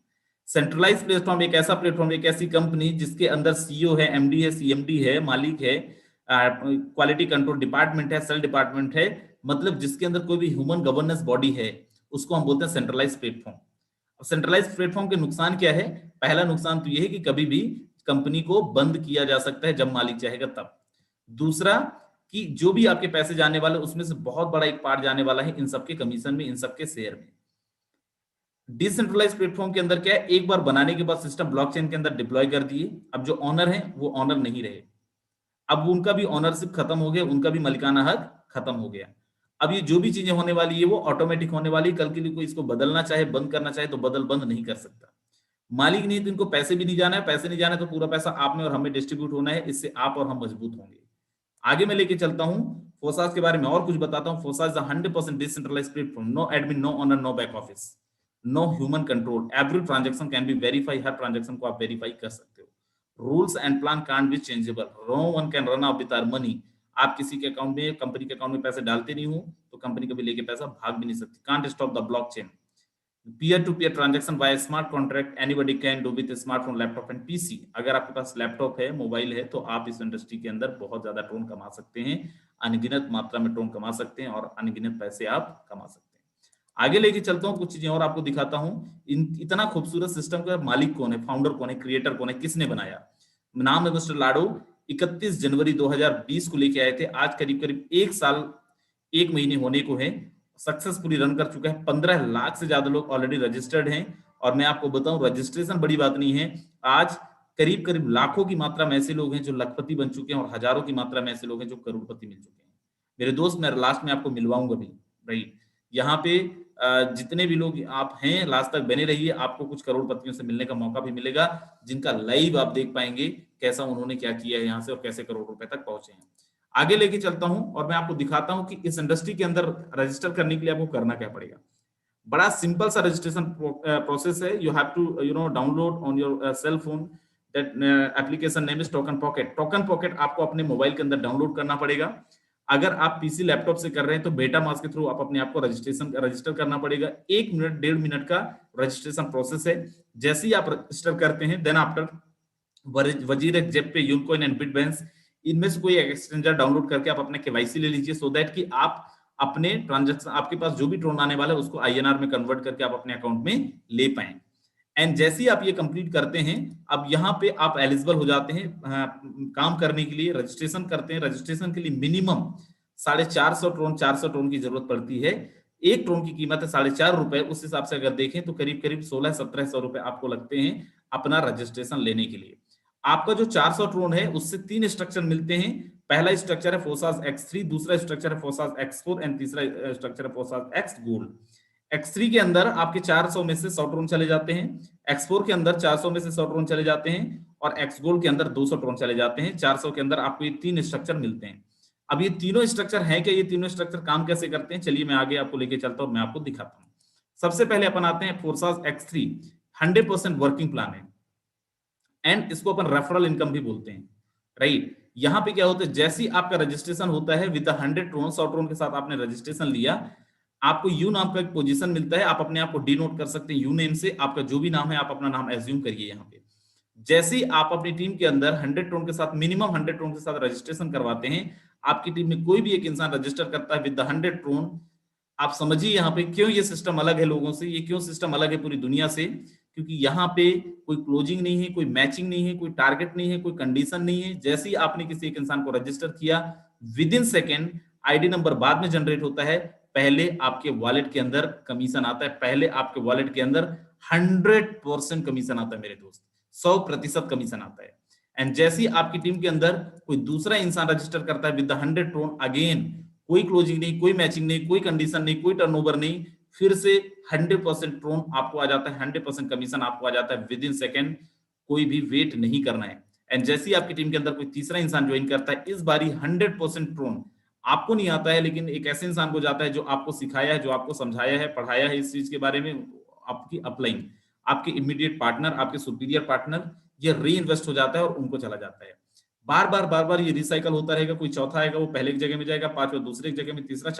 सेंट्रलाइज प्लेटफॉर्म एक ऐसा प्लेटफॉर्म, एक ऐसी कंपनी जिसके अंदर CEO है, MD है, CMD है, मालिक है, क्वालिटी कंट्रोल डिपार्टमेंट है, सेल डिपार्टमेंट है, मतलब जिसके अंदर कोई भी ह्यूमन गवर्नेंस बॉडी है, उसको हम बोलते हैं सेंट्रलाइज प्लेटफॉर्म। अब सेंट्रलाइज प्लेटफॉर्म के नुकसान क्या है? पहला नुकसान तो यह है कि कभी भी कंपनी को बंद किया जा सकता है जब मालिक चाहेगा तब। दूसरा कि जो भी आपके पैसे जाने वाले उसमें से बहुत बड़ा एक पार्ट जाने वाला है इन सबके कमीशन में, इन सबके शेयर में। डिसेंट्रलाइज प्लेटफॉर्म के अंदर क्या है, एक बार बनाने के बाद सिस्टम ब्लॉकचेन के अंदर डिप्लॉय कर दिए, अब जो ऑनर है वो ऑनर नहीं रहे, अब उनका भी ऑनरशिप खत्म हो गया, उनका भी मालिकाना हक खत्म हो गया। अब ये जो भी चीजें होने वाली है वो ऑटोमेटिक होने वाली, कल के लिए कोई इसको बदलना चाहे, बंद करना चाहे तो बंद नहीं कर सकता। मालिक नहीं तो इनको पैसे भी नहीं जाना है, पैसे नहीं जाना है तो पूरा पैसा आप में और हमें डिस्ट्रीब्यूट होना है, इससे आप और हम मजबूत होंगे। आगे मैं लेके चलता हूं, फोसास के बारे में और कुछ बताता हूं। फोसास is 100% decentralised platform, no admin, no owner, no back office, no human control, every transaction can be verify, हर ट्रांजैक्शन को आप वेरीफाई कर सकते हो। Rules and plan can't be changeable, no one can run out with our money. आप किसी के अकाउंट में, कंपनी के अकाउंट में पैसे डालते नहीं हो तो कंपनी कभी लेके पैसा भाग भी नहीं सकती। Can't stop the blockchain, peer to peer transaction via smart contract anybody can do with a smartphone, laptop and PC। अगर आपके पास लैपटॉप है, मोबाइल है, तो आप इस इंडस्ट्री के अंदर बहुत ज्यादा टोन कमा सकते हैं, अनगिनत मात्रा में टोन कमा सकते हैं और अनगिनत पैसे आप कमा सकते हैं। आगे लेके चलता हूं, कुछ चीजें और आपको दिखाता हूं। इतना खूबसूरत सिस्टम का मालिक कौन है, फाउंडर कौन है, क्रिएटर कौन है, किसने बनाया? नाम है मिस्टर लाडो। 31 जनवरी 2020 को लेके आए थे, आज करीब करीब 1 साल 1 महीने होने को है, सक्सेसफुली रन कर चुका है। 15 लाख से ज्यादा लोग ऑलरेडी रजिस्टर्ड हैं। और मैं आपको बताऊं, रजिस्ट्रेशन बड़ी बात नहीं है, आज करीब करीब लाखों की मात्रा में ऐसे लोग हैं जो लखपति बन चुके हैं और हजारों की मात्रा में ऐसे लोग हैं जो करोड़पति मिल चुके हैं। मेरे दोस्त, मैं लास्ट में आपको मिलवाऊंगा भी, राइट? यहाँ पे जितने भी लोग आप हैं, लास्ट तक बने रहिए, आपको कुछ करोड़पतियों से मिलने का मौका भी मिलेगा, जिनका लाइव आप देख पाएंगे कैसा उन्होंने क्या किया है यहाँ से और कैसे करोड़ रुपए तक पहुंचे हैं। आगे लेके चलता हूं और मैं आपको दिखाता हूं कि इस इंडस्ट्री के अंदर रजिस्टर करने के लिए आपको करना क्या पड़ेगा। बड़ा सिंपल सा रजिस्ट्रेशन प्रोसेस है। You have to download on your cell phone that application name is Token Pocket. Token Pocket आपको अपने मोबाइल के अंदर डाउनलोड करना पड़ेगा। अगर आप पीसी लैपटॉप से कर रहे हैं तो बेटा मास के थ्रू आप अपने आप को रजिस्टर करना पड़ेगा। 1 मिनट 1.5 मिनट का रजिस्ट्रेशन प्रोसेस है। जैसे ही आप रजिस्टर करते हैं, देन आफ्टर वजीर, जेपे, यूनकॉइन एंड बिटबैंस, इनमें से कोई एक्सचेंजर डाउनलोड करके आप अपने केवाईसी ले लीजिए, सो दैट कि आप अपने ट्रांजैक्शन, आपके पास जो भी ट्रोन आने वाला है उसको आईएनआर में कन्वर्ट करके आप अपने अकाउंट में ले पाए। एंड जैसे ही आप ये कंप्लीट करते हैं, अब यहाँ पे आप एलिजिबल हो जाते हैं काम करने के लिए। रजिस्ट्रेशन करते हैं, रजिस्ट्रेशन के लिए मिनिमम 450 ट्रोन, 400 ट्रोन की जरूरत पड़ती है। एक ट्रोन की कीमत है 4.5 रुपए। उस हिसाब से अगर देखें तो करीब करीब 1600-1700 रुपए आपको लगते हैं अपना रजिस्ट्रेशन लेने के लिए। आपका जो 400 ट्रोन है उससे 3 स्ट्रक्चर मिलते हैं। पहला स्ट्रक्चर है फोसास X3, दूसरा स्ट्रक्चर है फोसास X4 एंड तीसरा स्ट्रक्चर है फोसास X गोल्ड। X3 के अंदर आपके 400 में से 100 ट्रोन चले जाते हैं, X4 के अंदर 400 में से 100 ट्रोन चले जाते हैं और X गोल्ड के अंदर 200 ट्रोन चले जाते हैं। 400 के अंदर आपको ये 3 स्ट्रक्चर मिलते हैं। अब ये तीनों स्ट्रक्चर है क्या, ये तीनों स्ट्रक्चर काम कैसे करते हैं, चलिए मैं आगे आपको लेके चलता हूं, मैं आपको दिखाता हूं। सबसे पहले अपन आते हैं फोसास X3, 100% वर्किंग प्लान है एंड इसको अपन रेफरल इनकम भी बोलते हैं, राइट? यहाँ पे क्या होता है, जैसे ही आपका रजिस्ट्रेशन होता है विद 100 ट्रोन, 100 ट्रोन के साथ आपने रजिस्ट्रेशन लिया, आपको यू नाम का एक पोजीशन मिलता है। आप अपने आप को डिनोट कर सकते हैं यू नेम से। आपका जो भी नाम है आप अपना नाम एज्यूम करिए यहाँ पे। जैसे ही आप अपनी टीम के अंदर 100 ट्रोन के साथ, मिनिमम 100 ट्रोन के साथ रजिस्ट्रेशन करवाते हैं, आपकी टीम में कोई भी एक इंसान रजिस्टर करता है विद 100 ट्रोन, आप समझिए यहाँ पे क्यों ये सिस्टम अलग है लोगों से, ये क्यों सिस्टम अलग है पूरी दुनिया से, क्योंकि यहाँ पे कोई क्लोजिंग नहीं है, कोई मैचिंग नहीं है, कोई टारगेट नहीं है, कोई कंडीशन नहीं है। जैसे ही आपने किसी एक इंसान को रजिस्टर किया, with in second ID number बाद में जनरेट होता है, पहले आपके वॉलेट के अंदर कमीशन आता है। पहले आपके वॉलेट के अंदर 100% कमीशन आता है मेरे दोस्त, 100% कमीशन आता है। एंड जैसे ही आपकी टीम के अंदर कोई दूसरा इंसान रजिस्टर करता है विद 100 ट्रोन, अगेन कोई क्लोजिंग नहीं, कोई मैचिंग नहीं, कोई कंडीशन नहीं, कोई टर्नओवर नहीं, फिर से 100% ट्रोन आपको आ जाता है, 100% कमीशन आपको आ जाता है विद इन सेकेंड। कोई भी वेट नहीं करना है। एंड जैसे ही आपकी टीम के अंदर कोई तीसरा इंसान ज्वाइन करता है, इस बारी 100% ट्रोन आपको नहीं आता है, लेकिन एक ऐसे इंसान को जाता है जो आपको सिखाया है, जो आपको समझाया है, पढ़ाया है इस चीज के बारे में। आपकी अपलाइन, आपके इमीडिएट पार्टनर, आपके सुपीरियर पार्टनर, ये री इन्वेस्ट हो जाता है और उनको चला जाता है। बार बार ये रिसाइकल होता रहेगा। कोई चौथा आएगा, वो पहले की जगह में जाएगा, पांचवा दूसरे की जगह में, तीसरा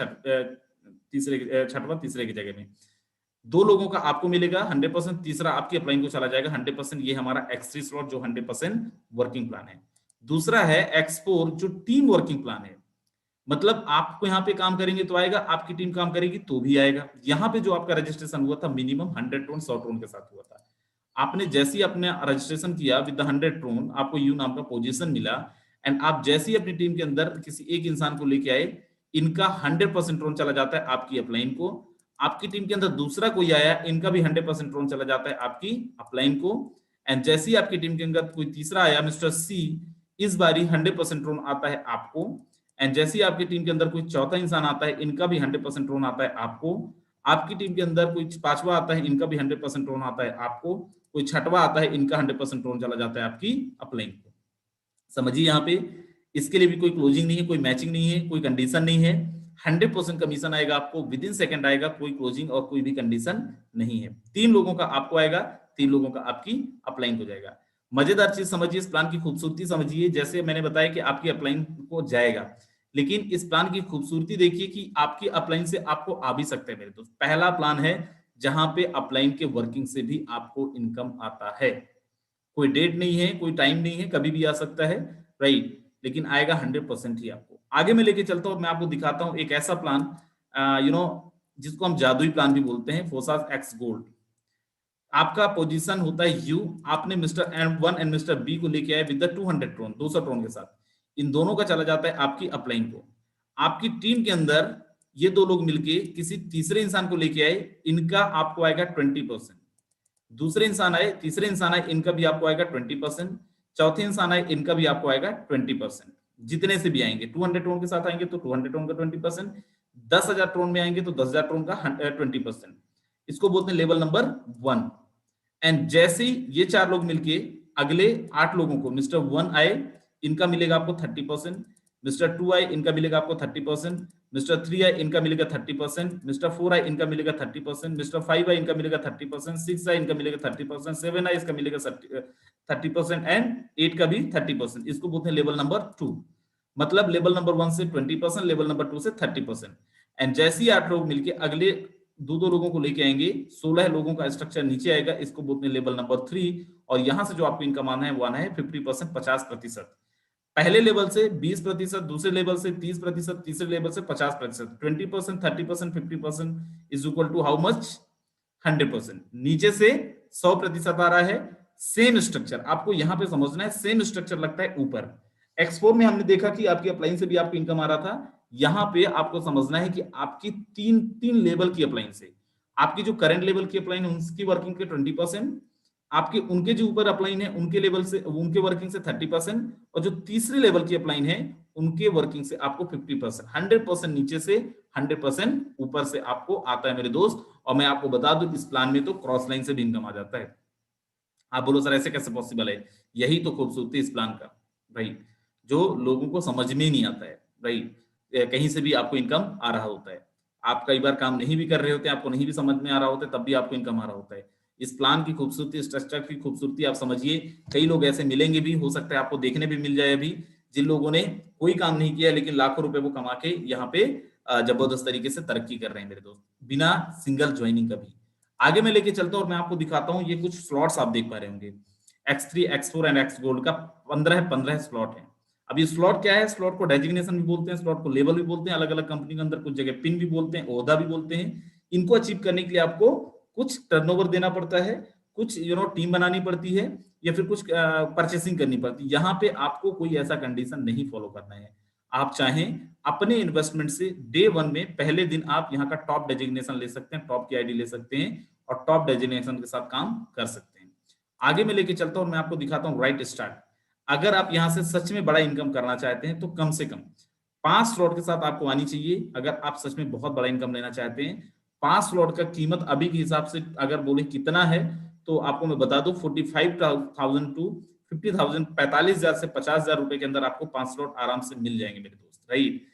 छठवां तीसरे की जगह में। 2 लोगों का आपको मिलेगा 100%, तीसरा आपकी अपलाइन को चला जाएगा 100%। ये हमारा X3 स्लॉट जो 100% वर्किंग प्लान है। दूसरा है X4 जो टीम वर्किंग प्लान है। मतलब आपको यहाँ पे काम करेंगे तो आएगा, आपकी टीम काम करेगी तो भी आएगा। यहाँ पे जो आपका रजिस्ट्रेशन हुआ था मिनिमम 100 ट्रोन 100 ट्रोन के साथ हुआ था। आपने जैसे ही अपने रजिस्ट्रेशन किया विद 100 ट्रोन, आपको यू नाम का पोजीशन मिला एंड आप जैसे ही अपनी टीम के अंदर किसी एक इंसान को लेके आए, इनका 100% ट्रोन चला जाता है आपकी अपलाइन को। आपकी टीम के अंदर दूसरा कोई आया, इनका भी 100% ड्रोन चला जाता है आपकी अपलाइन को। एंड जैसे ही आपकी टीम के अंदर कोई तीसरा आया, मिस्टर सी, इस बारी 100% ड्रोन आता है आपको। एंड जैसे ही आपकी टीम के अंदर कोई चौथा इंसान आता है, इनका भी 100% ड्रोन आता है आपको। आपकी टीम के अंदर कोई पांचवा आता है, इनका भी 100% ड्रोन आता है आपको। कोई छठवा आता है, इनका 100% ड्रोन चला जाता है आपकी अपलाइन को। समझिए यहाँ पे इसके लिए भी कोई क्लोजिंग नहीं है, कोई मैचिंग नहीं है, कोई कंडीशन नहीं है। 100% कमीशन आएगा आपको, विद इन सेकंड आएगा, कोई क्लोजिंग और कोई भी कंडीशन नहीं है। 3 लोगों का आपको आएगा, 3 लोगों का आपकी अपलाइन हो जाएगा। मजेदार चीज समझिए, इस प्लान की खूबसूरती समझिए। जैसे मैंने बताया कि आपकी अपलाइन को जाएगा, लेकिन इस प्लान की खूबसूरती देखिए कि आपकी अपलाइन से आपको आ भी सकते हैं मेरे दोस्त। पहला प्लान है जहां पे अपलाइन के वर्किंग से भी आपको इनकम आता है। कोई डेट नहीं है, कोई टाइम नहीं है, कभी भी आ सकता है, राइट, लेकिन आएगा 100% ही आपको। आगे मैं लेके चलता हूं, मैं आपको दिखाता हूं एक ऐसा प्लान जिसको हम जादुई प्लान भी बोलते हैं, फोसास एक्स गोल्ड। आपका पोजीशन होता है यू, आपने mister M1 and mister B को लेके आए विद 200 ट्रोन, 200 ट्रोन के साथ। इन दोनों का चला जाता है आपकी अपलाइन को। आपकी टीम के अंदर ये 2 लोग मिलके किसी तीसरे इंसान को लेके आए, इनका आपको आएगा 20%। दूसरे इंसान आए, तीसरे इंसान आए, इनका भी आपको आएगा 20%। चौथे इंसान आए, इनका भी आपको आएगा 20%। जितने से भी आएंगे, 200 ट्रोन के साथ आएंगे तो 200 ट्रोन का 20%, 10,000 ट्रोन में आएंगे तो 10,000 ट्रोन का 20%। इसको बोलते हैं लेवल नंबर 1। एंड जैसे ही ये 4 लोग मिलके अगले 8 लोगों को, मिस्टर 1 आए, इनका मिलेगा आपको 30%, मिस्टर 2 आए, इनका मिलेगा आपको 30%, मिस्टर 3 आए, इनका मिलेगा 30%, मिस्टर 4 आए, इनका मिलेगा 30%, मिस्टर 5 आए, इनका मिलेगा 30%, 6 आए, इनका मिलेगा 30%, 7 आए, इसका मिलेगा 30% एंड 8 का भी 30%। इसको बोलते हैं लेवल नंबर 2। मतलब लेवल नंबर 1 से 20%, लेवल नंबर 2 से 30%। एंड जैसे ही 8 लोग मिलके अगले 2 लोगों को लेके आएंगे, 16 लोगों का स्ट्रक्चर नीचे आएगा, इसको बोलते हैं लेवल नंबर 3। और यहां से जो आपको इनकम आना है वो आना है 50%, 50%। पहले लेवल से 20%, दूसरे लेवल से 30%, तीसरे लेवल से 50%। 20%, 30%, 50% is equal to how much? 100%। नीचे से 100% आ रहा है। सेम स्ट्रक्चर आपको यहां पे समझना है, सेम स्ट्रक्चर लगता है ऊपर। एक्सपोर में हमने देखा कि आपकी अपलाइन से भी आपको इनकम आ रहा था। यहां पे आपको समझना है कि आपकी तीन लेवल की अपलाइन से, आपकी जो करंट लेवल की अपलाइन है उसकी वर्किंग के 20%, आपके उनके जो ऊपर अपलाइन है उनके लेवल से, उनके वर्किंग से 30%, और जो तीसरे लेवल की अपलाइन है उनके वर्किंग से आपको 50%। 100% नीचे से 100% ऊपर से आपको आता है मेरे दोस्त। और मैं आपको बता दूं, इस प्लान में तो क्रॉस लाइन से भी इनकम आ जाता है। आप बोलो सर ऐसे कैसे पॉसिबल है? यही तो खूबसूरती इस प्लान का, राइट, जो लोगों को समझ में नहीं आता है, राइट। कहीं से भी आपको इनकम आ रहा होता है। आप कई बार काम नहीं भी कर रहे होते, आपको नहीं भी समझ में आ रहा होता है, तब भी आपको इनकम आ रहा होता है। इस प्लान की खूबसूरती, स्ट्रक्चर की खूबसूरती आप समझिए। कई लोग ऐसे मिलेंगे भी, हो सकता है आपको देखने भी मिल जाए अभी, जिन लोगों ने कोई काम नहीं किया लेकिन लाखों रुपए वो कमा के यहाँ पे जबरदस्त तरीके से तरक्की कर रहे हैं मेरे दोस्त, बिना सिंगल ज्वाइनिंग का भी। आगे मैं लेके चलता हूं और मैं आपको दिखाता हूं, ये कुछ स्लॉट्स आप देख पा रहे होंगे। X3, X4 and X gold का 15 स्लॉट है। अब ये स्लॉट क्या है? स्लॉट को डेजिग्नेशन भी बोलते हैं, स्लॉट को लेवल भी बोलते हैं, अलग अलग कंपनी के अंदर कुछ जगह पिन भी बोलते हैं, ओहदा भी बोलते हैं। इनको अचीव करने के लिए आपको कुछ टर्नओवर देना पड़ता है, कुछ टीम बनानी पड़ती है, या फिर कुछ परचेसिंग करनी पड़ती है। यहाँ पे आपको कोई ऐसा कंडीशन नहीं फॉलो करना है। आप चाहें अपने इन्वेस्टमेंट से डे 1 में पहले दिन आप यहाँ का टॉप डेजिग्नेशन ले सकते हैं, टॉप की आईडी ले सकते हैं और टॉप डेजिग्नेशन के साथ काम कर सकते हैं। आगे मैं लेके चलता हूं, मैं आपको दिखाता हूं राइट स्टार्ट। अगर आप यहां से सच में बड़ा इनकम करना चाहते हैं तो कम से कम 5 स्लॉट के साथ आपको आनी चाहिए। अगर आप सच में बहुत बड़ा इनकम लेना चाहते हैं, 5 स्लॉट का कीमत अभी के हिसाब से अगर बोले कितना है, तो आपको मैं बता दूं 45,000 टू 50,000, 45,000 से 50,000 रुपए के अंदर आपको 5 स्लॉट आराम से मिल जाएंगे मेरे दोस्त, राइट।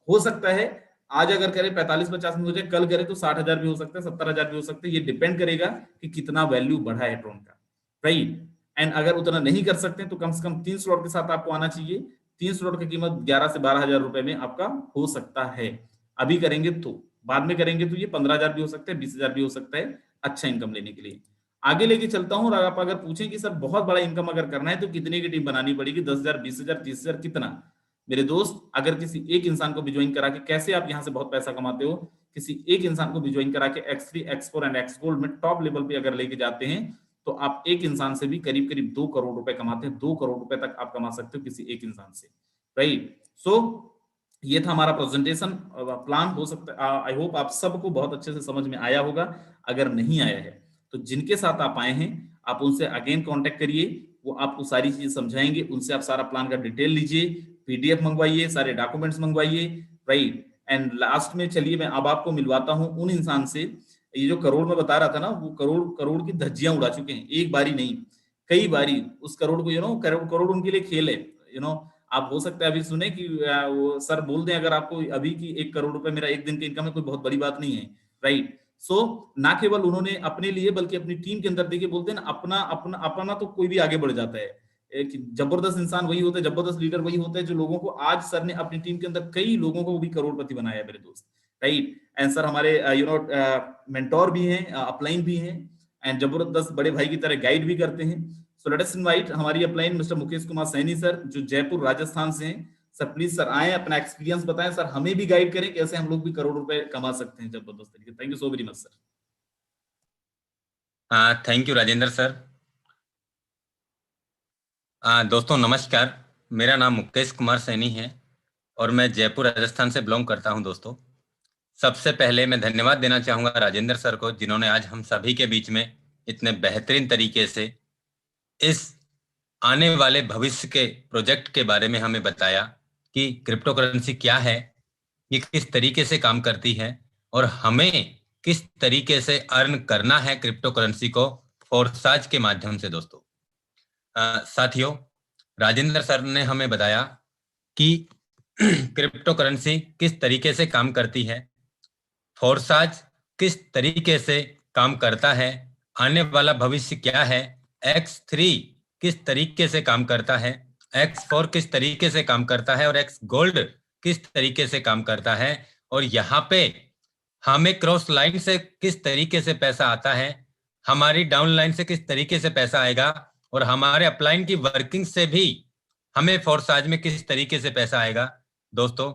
हो सकता है आज अगर करें 45-50 में हो जाए, कल करें तो 60,000 भी हो सकता है, 70,000 भी हो सकता है। ये डिपेंड करेगा कि कितना वैल्यू बढ़ा है ट्रोन का, राइट। एंड अगर उतना नहीं कर सकते तो कम से कम 3 स्लॉट के साथ आपको आना चाहिए। 3 स्लॉट की कीमत 11 से 12,000 रुपए में आपका हो सकता है। अभी करेंगे तो, बाद में करेंगे तो ये 15,000 भी हो सकता है, 20,000 भी हो सकता है, अच्छा इनकम लेने के लिए। आगे लेके चलता हूं। और आप अगर पूछें कि सर बहुत बड़ा इनकम अगर करना है तो कितने की टीम बनानी पड़ेगी, 10,000, 20,000, 30,000, कितना? मेरे दोस्त, अगर किसी एक इंसान को भी ज्वाइन करा के, कैसे आप यहां से बहुत पैसा कमाते हो, किसी एक इंसान को भी ज्वाइन करा के X3, X4 and X gold में टॉप लेवल पे अगर लेके जाते हैं तो आप एक इंसान से भी करीब करीब 2 करोड़ रुपए कमाते हैं। 2 करोड़ रुपए तक आप कमा सकते हो किसी एक इंसान से, राइट। सो ये था हमारा प्रेजेंटेशन प्लान। हो सकता है आई होप आप सबको बहुत अच्छे से समझ में आया होगा। अगर नहीं आया है तो जिनके साथ आप आए हैं आप उनसे अगेन कांटेक्ट करिए, वो आपको सारी चीजें समझाएंगे। उनसे आप सारा प्लान का डिटेल लीजिए, पीडीएफ मंगवाइए, सारे डॉक्यूमेंट्स मंगवाइए, राइट। एंड लास्ट में चलिए मैं अब आपको मिलवाता हूं उन इंसान से, ये जो करोड़ में बता रहा था ना, वो करोड़ करोड़ की धज्जियां उड़ा चुके हैं, एक बारी नहीं कई बारी। उस करोड़ को करोड़ करोड़ उनके लिए खेल है। आप हो सकता है अभी सुने कि वो सर बोल दें अगर आपको अभी की 1 करोड़ रुपए मेरा एक दिन की इनकम है, कोई बहुत बड़ी बात नहीं है, राइट। सो ना केवल उन्होंने अपने लिए बल्कि अपनी टीम के अंदर देखिए, बोलते हैं ना अपना अपना अपना तो कोई भी आगे बढ़ जाता है। एक जबरदस्त इंसान वही होता है, जबरदस्त लीडर वही होता है जो लोगों को, आज सर ने अपनी टीम के अंदर कई लोगों को भी करोड़पति बनाया है मेरे दोस्त, राइट। एंड सर हमारे मेंटोर भी हैं, अपलाइन भी हैं, एंड जबरदस्त बड़े भाई की तरह गाइड भी करते हैं। सो लेट अस इनवाइट हमारी upline mister Mukesh Kumar Saini sir, जो जयपुर राजस्थान से हैं। सर प्लीज सर आए, अपना एक्सपीरियंस बताएं सर, हमें भी गाइड करें कैसे हम लोग भी करोड़ रुपए कमा सकते हैं जबरदस्त तरीके। Thank you so very much sir. Thank you Rajendra sir. दोस्तों नमस्कार, मेरा नाम मुकेश कुमार सैनी है और मैं जयपुर राजस्थान से बिलोंग करता हूं। दोस्तों सबसे पहले मैं धन्यवाद देना चाहूंगा राजेंद्र सर को, जिन्होंने आज हम सभी के बीच में इतने बेहतरीन तरीके से इस आने वाले भविष्य के प्रोजेक्ट के बारे में हमें बताया कि क्रिप्टो करेंसी क्या है, ये किस तरीके से काम करती है और हमें किस तरीके से अर्न करना है क्रिप्टो करेंसी को फोर्साज के माध्यम से। दोस्तों साथियों, राजेंद्र सर ने हमें बताया कि क्रिप्टो करेंसी किस तरीके से काम करती है, फोर्साज किस तरीके से काम करता है, आने वाला भविष्य क्या है, X3 किस तरीके से काम करता है, X4 किस तरीके से काम करता है और X गोल्ड किस तरीके से काम करता है, और यहाँ पे हमें क्रॉस लाइन से किस तरीके से पैसा आता है, हमारी डाउन लाइन से किस तरीके से पैसा आएगा, और हमारे अपलाइन की वर्किंग से भी हमें फोर्साज में किस तरीके से पैसा आएगा। दोस्तों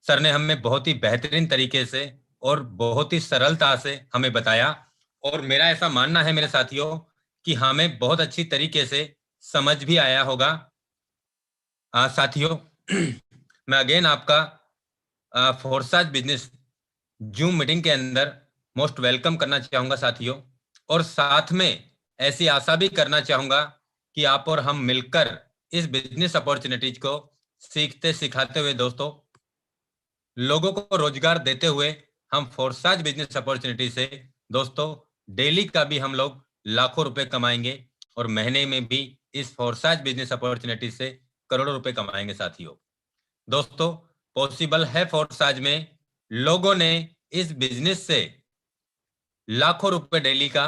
सर ने हमें बहुत ही बेहतरीन तरीके से और बहुत ही सरलता से हमें बताया, और मेरा ऐसा मानना है मेरे साथियों कि हमें बहुत अच्छी तरीके से समझ भी आया होगा। साथियों मैं अगेन आपका फोर्साज बिजनेस जूम मीटिंग के अंदर मोस्ट वेलकम करना चाहूंगा साथियों, और साथ में ऐसी आशा भी करना चाहूंगा कि आप और हम मिलकर इस बिजनेस अपॉर्चुनिटीज को सीखते सिखाते हुए, दोस्तों लोगों को रोजगार देते हुए, हम फोर्साज बिजनेस अपॉर्चुनिटी से दोस्तों डेली का भी हम लोग लाखों रुपए कमाएंगे और महीने में भी इस फोर्साज बिजनेस अपॉर्चुनिटी से करोड़ों रुपए कमाएंगे। साथियों दोस्तों पॉसिबल है, फोर्साज में लोगों ने इस बिजनेस से लाखों रुपए डेली का,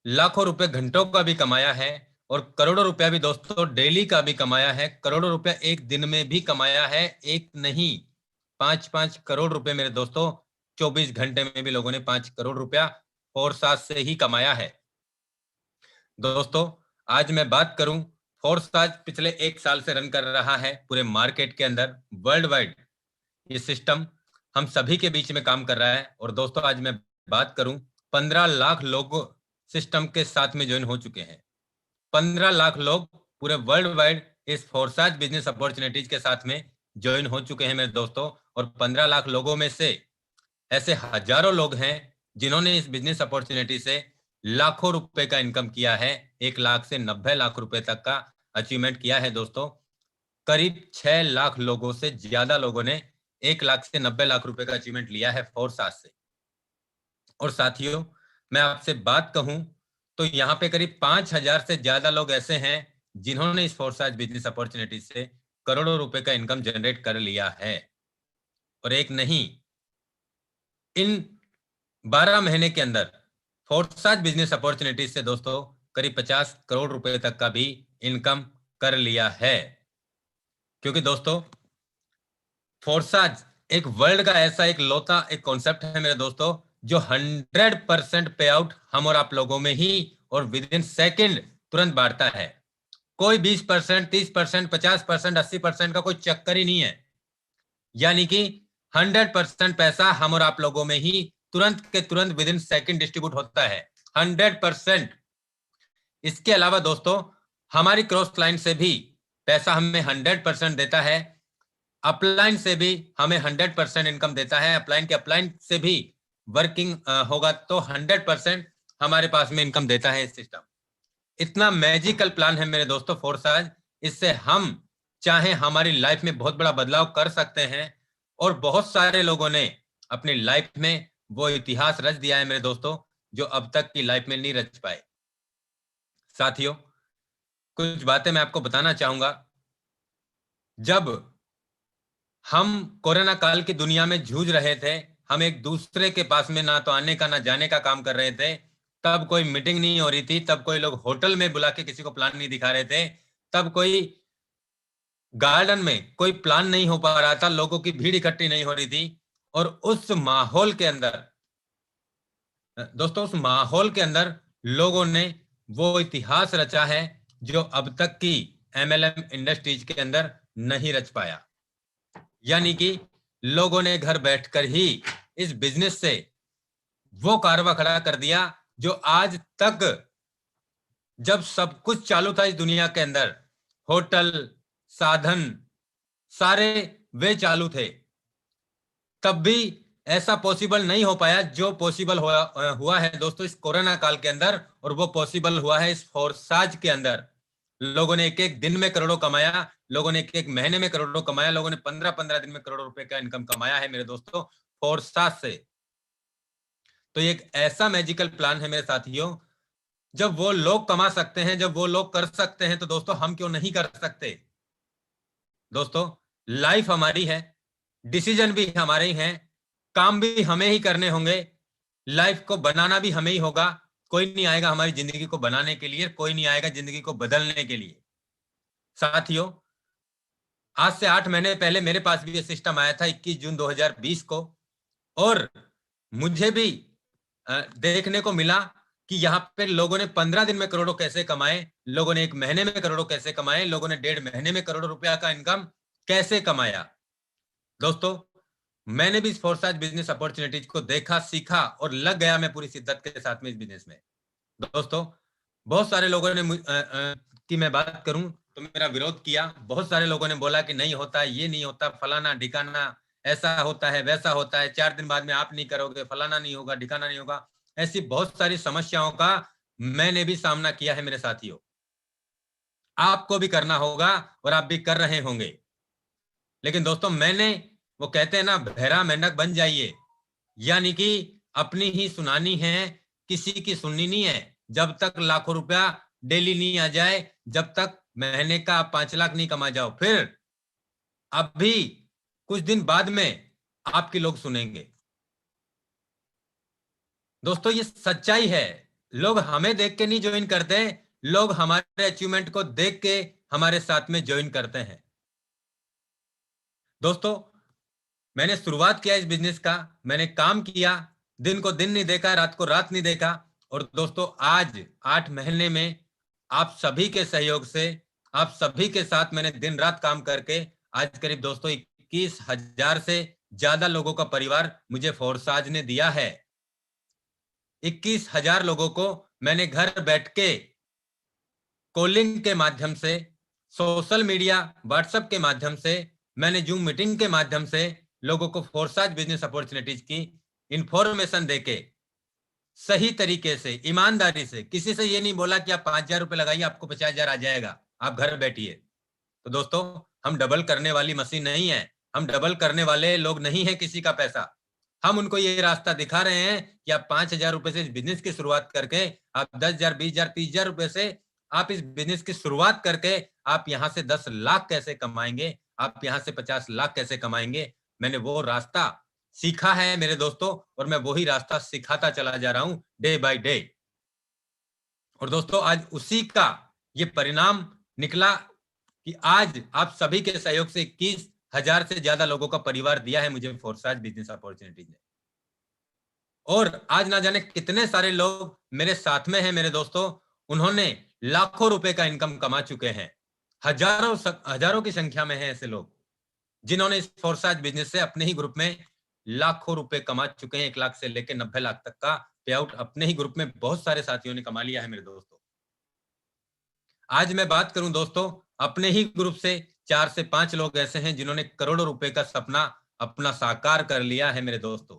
लाखों रुपए घंटों का भी कमाया है और करोड़ों रुपया भी दोस्तों डेली का भी कमाया है, करोड़ों रुपया एक दिन में भी कमाया है। एक नहीं 5-5 करोड़ रुपए मेरे दोस्तों 24 घंटे में भी लोगों ने 5 करोड़ रुपया फोर्साज से ही कमाया है। दोस्तों आज मैं बात करूं, फोर्साज पिछले 1 साल से रन कर रहा है पूरे मार्केट के अंदर, वर्ल्ड वाइड ये सिस्टम हम सभी के बीच में काम कर रहा है। और दोस्तों आज मैं बात करूं, 15 लाख लोग सिस्टम के साथ में ज्वाइन हो चुके हैं। 15 लाख लोग पूरे वर्ल्ड वाइड इस फोर्साज बिजनेस अपॉर्चुनिटीज के साथ में ज्वाइन हो चुके हैं मेरे दोस्तों। और 15 लाख लोगों में से ऐसे हजारों लोग हैं जिन्होंने इस बिजनेस अपॉर्चुनिटी से लाखों रुपए का इनकम किया है, 1 लाख से 90 लाख रुपए तक का अचीवमेंट किया है। दोस्तों करीब 6 लाख लोगों से ज्यादा लोगों ने 1 लाख से 90 लाख रुपए का अचीवमेंट लिया है फोर्साज से। और साथियों मैं आपसे बात कहूं तो यहाँ पे करीब 5000 से ज्यादा लोग ऐसे हैं जिन्होंने इस फोर्साज बिजनेस अपॉर्चुनिटी से करोड़ों रुपए का इनकम जनरेट कर लिया है। और एक नहीं, इन 12 महीने के अंदर फोर्साज बिजनेस अपॉर्चुनिटी से दोस्तों करीब 50 करोड़ रुपए तक का भी इनकम कर लिया है। क्योंकि दोस्तों फोर्साज एक वर्ल्ड का ऐसा एक लौता एक कॉन्सेप्ट है मेरे दोस्तों, जो 100% पे आउट हम और आप लोगों में ही और विद इन सेकेंड तुरंत बांटता है। कोई 20%, 30%, 50%, 80% का कोई चक्कर ही नहीं है। यानी कि 100% पैसा हम और आप लोगों में ही तुरंत के तुरंत विद इन सेकेंड डिस्ट्रीब्यूट होता है, 100%। इसके अलावा दोस्तों हमारी क्रॉस लाइन से भी पैसा हमें 100% देता है। अपलाइन से भी हमें 100% इनकम देता है। अपलाइन से भी वर्किंग होगा तो 100% हमारे पास में इनकम देता है सिस्टम। इतना मैजिकल प्लान है मेरे दोस्तों फोरसाज, इससे हम चाहे हमारी लाइफ में बहुत बड़ा बदलाव कर सकते हैं। और बहुत सारे लोगों ने अपनी लाइफ में वो इतिहास रच दिया है मेरे दोस्तों, जो अब तक की लाइफ में नहीं रच पाए। साथियों, कुछ बातें मैं आपको बताना चाहूंगा। जब हम कोरोना काल की दुनिया में जूझ रहे थे, हम एक दूसरे के पास में ना तो आने का ना जाने का काम कर रहे थे, तब कोई मीटिंग नहीं हो रही थी, तब कोई लोग होटल में बुला के किसी को प्लान नहीं दिखा रहे थे, तब कोई गार्डन में कोई प्लान नहीं हो पा रहा था, लोगों की भीड़ इकट्ठी नहीं हो रही थी। और उस माहौल के अंदर दोस्तों, उस माहौल के अंदर लोगों ने वो इतिहास रचा है जो अब तक की MLM इंडस्ट्रीज के अंदर नहीं रच पाया। यानी कि लोगों ने घर बैठकर ही इस बिजनेस से वो कारवा खड़ा कर दिया जो आज तक, जब सब कुछ चालू था इस दुनिया के अंदर, होटल, साधन सारे वे चालू थे, तब भी ऐसा पॉसिबल नहीं हो पाया जो पॉसिबल हुआ है दोस्तों इस कोरोना काल के अंदर। और वो पॉसिबल हुआ है इस फोरसाज के अंदर। लोगों ने एक एक दिन में करोड़ों कमाया, लोगों ने एक एक महीने में करोड़ों कमाया, लोगों ने 15-15 दिन में करोड़ों रुपए का इनकम कमाया है मेरे दोस्तों फोरसाज से। तो ये एक ऐसा मैजिकल प्लान है मेरे साथियों, जब वो लोग कमा सकते हैं, जब वो लोग कर सकते हैं, तो दोस्तों हम क्यों नहीं कर सकते। दोस्तों, लाइफ हमारी है, डिसीजन भी हमारे ही हैं, काम भी हमें ही करने होंगे, लाइफ को बनाना भी हमें ही होगा। कोई नहीं आएगा हमारी जिंदगी को बनाने के लिए, कोई नहीं आएगा जिंदगी को बदलने के लिए। साथियों, आज से 8 महीने पहले मेरे पास भी ये सिस्टम आया था 21 जून 2020 को, और मुझे भी देखने को मिला कि यहाँ पे लोगों ने 15 दिन में करोड़ों कैसे कमाए, लोगों ने 1 महीने में करोड़ों कैसे कमाए, लोगों ने 1.5 महीने में करोड़ों रुपया का इनकम कैसे कमाया। दोस्तों, मैंने भी इस फोरसाज बिजनेस अपॉर्चुनिटीज को देखा, सीखा और लग गया मैं पूरी शिद्दत के साथ में इस बिजनेस में। दोस्तों, बहुत सारे लोगों ने की मैं बात करूं तो मेरा विरोध किया। बहुत सारे लोगों ने बोला कि नहीं होता, ये नहीं होता, फलाना ढिकाना, ऐसा होता है, वैसा होता है, 4 दिन बाद में आप नहीं करोगे, फलाना नहीं होगा, ढिकाना नहीं होगा। ऐसी बहुत सारी समस्याओं का मैंने भी सामना किया है मेरे साथियों। आपको भी करना होगा और आप भी कर रहे होंगे। लेकिन दोस्तों, मैंने, वो कहते हैं ना, बहरा मेंढक बन जाइए, यानी कि अपनी ही सुनानी है, किसी की सुननी नहीं है। जब तक लाखों रुपया डेली नहीं आ जाए, जब तक महीने का 5 लाख नहीं कमा जाओ, फिर अभी कुछ दिन बाद में आपके लोग सुनेंगे। दोस्तों, ये सच्चाई है। लोग हमें देख के नहीं ज्वाइन करते, लोग हमारे अचीवमेंट को देख के हमारे साथ में ज्वाइन करते हैं। दोस्तों, मैंने शुरुआत किया इस बिजनेस का, मैंने काम किया, दिन को दिन नहीं देखा, रात को रात नहीं देखा। और दोस्तों, आज 8 महीने में आप सभी के सहयोग से, आप सभी के साथ मैंने दिन रात काम करके आज करीब दोस्तों 21,000 से ज्यादा लोगों का परिवार मुझे फोरसाज ने दिया है। 21,000 लोगों को मैंने घर बैठ के कॉलिंग के माध्यम से, सोशल मीडिया, व्हाट्सएप के माध्यम से, मैंने जूम मीटिंग के माध्यम से लोगों को फोरसाज बिजनेस अपॉर्चुनिटीज की इंफॉर्मेशन देके सही तरीके से, ईमानदारी से, किसी से ये नहीं बोला कि आप 5,000 रुपए लगाइए आपको 50,000 आ जाएगा, आप घर बैठिए। तो दोस्तों, हम डबल करने वाली मशीन नहीं है, हम डबल करने वाले लोग नहीं है किसी का पैसा। हम उनको ये रास्ता दिखा रहे हैं कि आप 5,000 रुपए से इस बिजनेस की शुरुआत करके, आप 10,000, 20,000, 30,000 रुपए से आप इस बिजनेस की शुरुआत करके आप यहां से 10 लाख कैसे कमाएंगे, आप यहां से 50 लाख कैसे कमाएंगे। मैंने वो रास्ता सीखा है मेरे दोस्तों, और मैं वही रास्ता सिखाता चला जा रहा हूं डे बाय डे। और दोस्तों, आज उसी का ये परिणाम निकला कि आज आप सभी के सहयोग से 21,000 से ज्यादा लोगों का परिवार दिया है मुझे फोरसाज बिजनेस अपॉर्चुनिटीज ने। और आज ना जाने कितने सारे लोग मेरे साथ में हैं मेरे दोस्तों, उन्होंने लाखों रुपए का इनकम कमा चुके हैं। हजारों की संख्या में हैं ऐसे लोग जिन्होंने इस फोरसाज बिजनेस से अपने ही ग्रुप में लाखों रुपए कमा चुके हैं। 1 लाख से लेकर 90 लाख तक का पे आउट अपने ही ग्रुप में बहुत सारे साथियों ने कमा लिया है मेरे दोस्तों। आज मैं बात करूं दोस्तों अपने ही ग्रुप से 4 से 5 लोग ऐसे हैं जिन्होंने करोड़ों रुपए का सपना अपना साकार कर लिया है मेरे दोस्तों।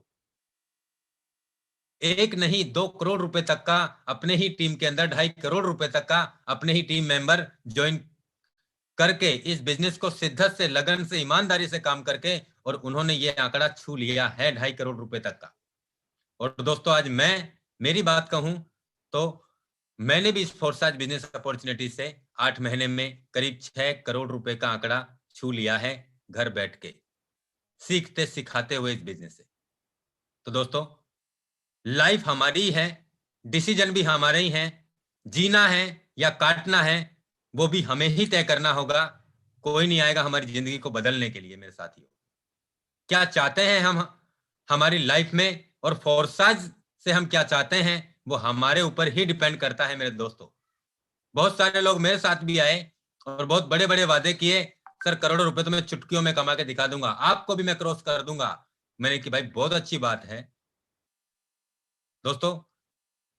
1 नहीं 2 करोड़ रुपए तक का अपने ही टीम के अंदर, 2.5 करोड़ रुपए तक का अपने ही टीम मेंबर ज्वाइन करके इस बिजनेस को शिद्दत से, लगन से, ईमानदारी से काम करके, और उन्होंने ये आंकड़ा छू लिया है 2.5 करोड़ रुपए तक का। और दोस्तों आज मैं मेरी बात कहूं तो मैंने भी इस फोर्साज बिजनेस अपॉर्चुनिटी से 8 महीने में करीब 6 करोड़ रुपए का आंकड़ा छू लिया है, घर बैठ के सीखते सिखाते हुए इस बिजनेस से। तो दोस्तों लाइफ हमारी है, डिसीजन भी हमारे ही हैं, जीना है या काटना है वो भी हमें ही तय करना होगा। कोई नहीं आएगा हमारी जिंदगी को बदलने के लिए। मेरे साथियों, क्या चाहते हैं हम हमारी लाइफ में, और फोर्साज से हम क्या चाहते हैं वो हमारे ऊपर ही डिपेंड करता है मेरे दोस्तों। बहुत सारे लोग मेरे साथ भी आए और बहुत बड़े बड़े वादे किए, सर करोड़ों रुपए तो मैं चुटकियों में कमा के दिखा दूंगा, आपको भी मैं क्रॉस कर दूंगा। मैंने कि भाई बहुत अच्छी बात है दोस्तों,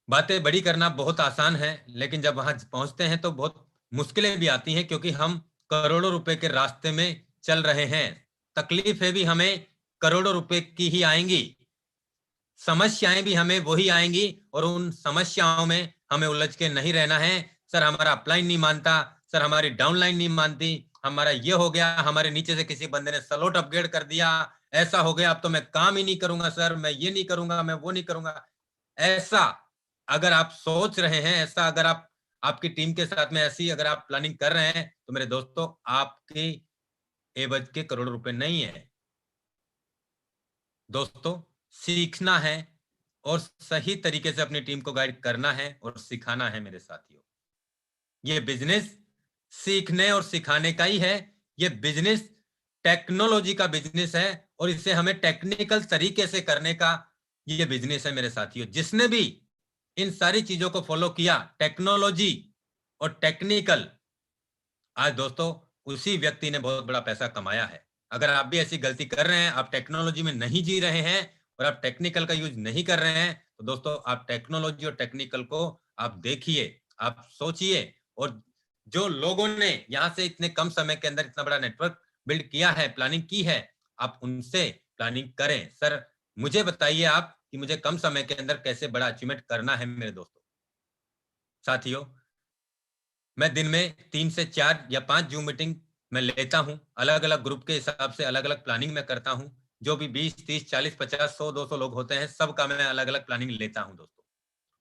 बातें बड़ी करना बहुत आसान है, लेकिन जब वहां पहुंचते हैं तो बहुत मुश्किलें भी आती हैं, क्योंकि हम करोड़ों रुपए के रास्ते में चल रहे हैं। तकलीफें भी हमें करोड़ों रुपए की ही आएंगी, समस्याएं भी हमें वही आएंगी, और उन समस्याओं में हमें उलझ के नहीं रहना है। सर हमारा अपलाइन नहीं मानता, सर हमारी डाउनलाइन नहीं मानती, हमारा ये हो गया, हमारे नीचे से किसी बंदे ने स्लॉट अपग्रेड कर दिया, ऐसा हो गया, अब तो मैं काम ही नहीं करूंगा सर, मैं ये नहीं करूंगा, मैं वो नहीं करूंगा। ऐसा अगर आप सोच रहे हैं, ऐसा अगर आप आपकी टीम के साथ में ऐसी अगर आप प्लानिंग कर रहे हैं, तो मेरे दोस्तों आपके एवज के करोड़ों रुपए नहीं है। दोस्तों सीखना है और सही तरीके से अपनी टीम को गाइड करना है और सिखाना है मेरे साथियों। ये बिजनेस सीखने और सिखाने का ही है। ये बिजनेस टेक्नोलॉजी का बिजनेस है और इसे हमें टेक्निकल तरीके से करने का ये बिजनेस है मेरे साथियों। जिसने भी इन सारी चीजों को फॉलो किया, टेक्नोलॉजी और टेक्निकल, आज दोस्तों उसी व्यक्ति ने बहुत बड़ा पैसा कमाया है। अगर आप भी ऐसी गलती कर रहे हैं, आप टेक्नोलॉजी में नहीं जी रहे हैं और आप टेक्निकल का यूज नहीं कर रहे हैं, तो दोस्तों आप टेक्नोलॉजी और टेक्निकल को आप देखिए, आप सोचिए, और जो लोगों ने यहाँ से इतने कम समय के अंदर इतना बड़ा नेटवर्क बिल्ड किया है, प्लानिंग की है, आप उनसे प्लानिंग करें। सर मुझे बताइए आप कि मुझे कम समय के अंदर कैसे बड़ा अचीवमेंट करना है मेरे दोस्तों। साथियों मैं दिन में 3 से 4 या 5 जूम मीटिंग मैं लेता हूं, अलग अलग ग्रुप के हिसाब से अलग अलग प्लानिंग मैं करता हूं। जो भी 20, 30, 40, 50, 100, 200 लोग होते हैं, सबका मैं अलग अलग प्लानिंग लेता हूं दोस्तों।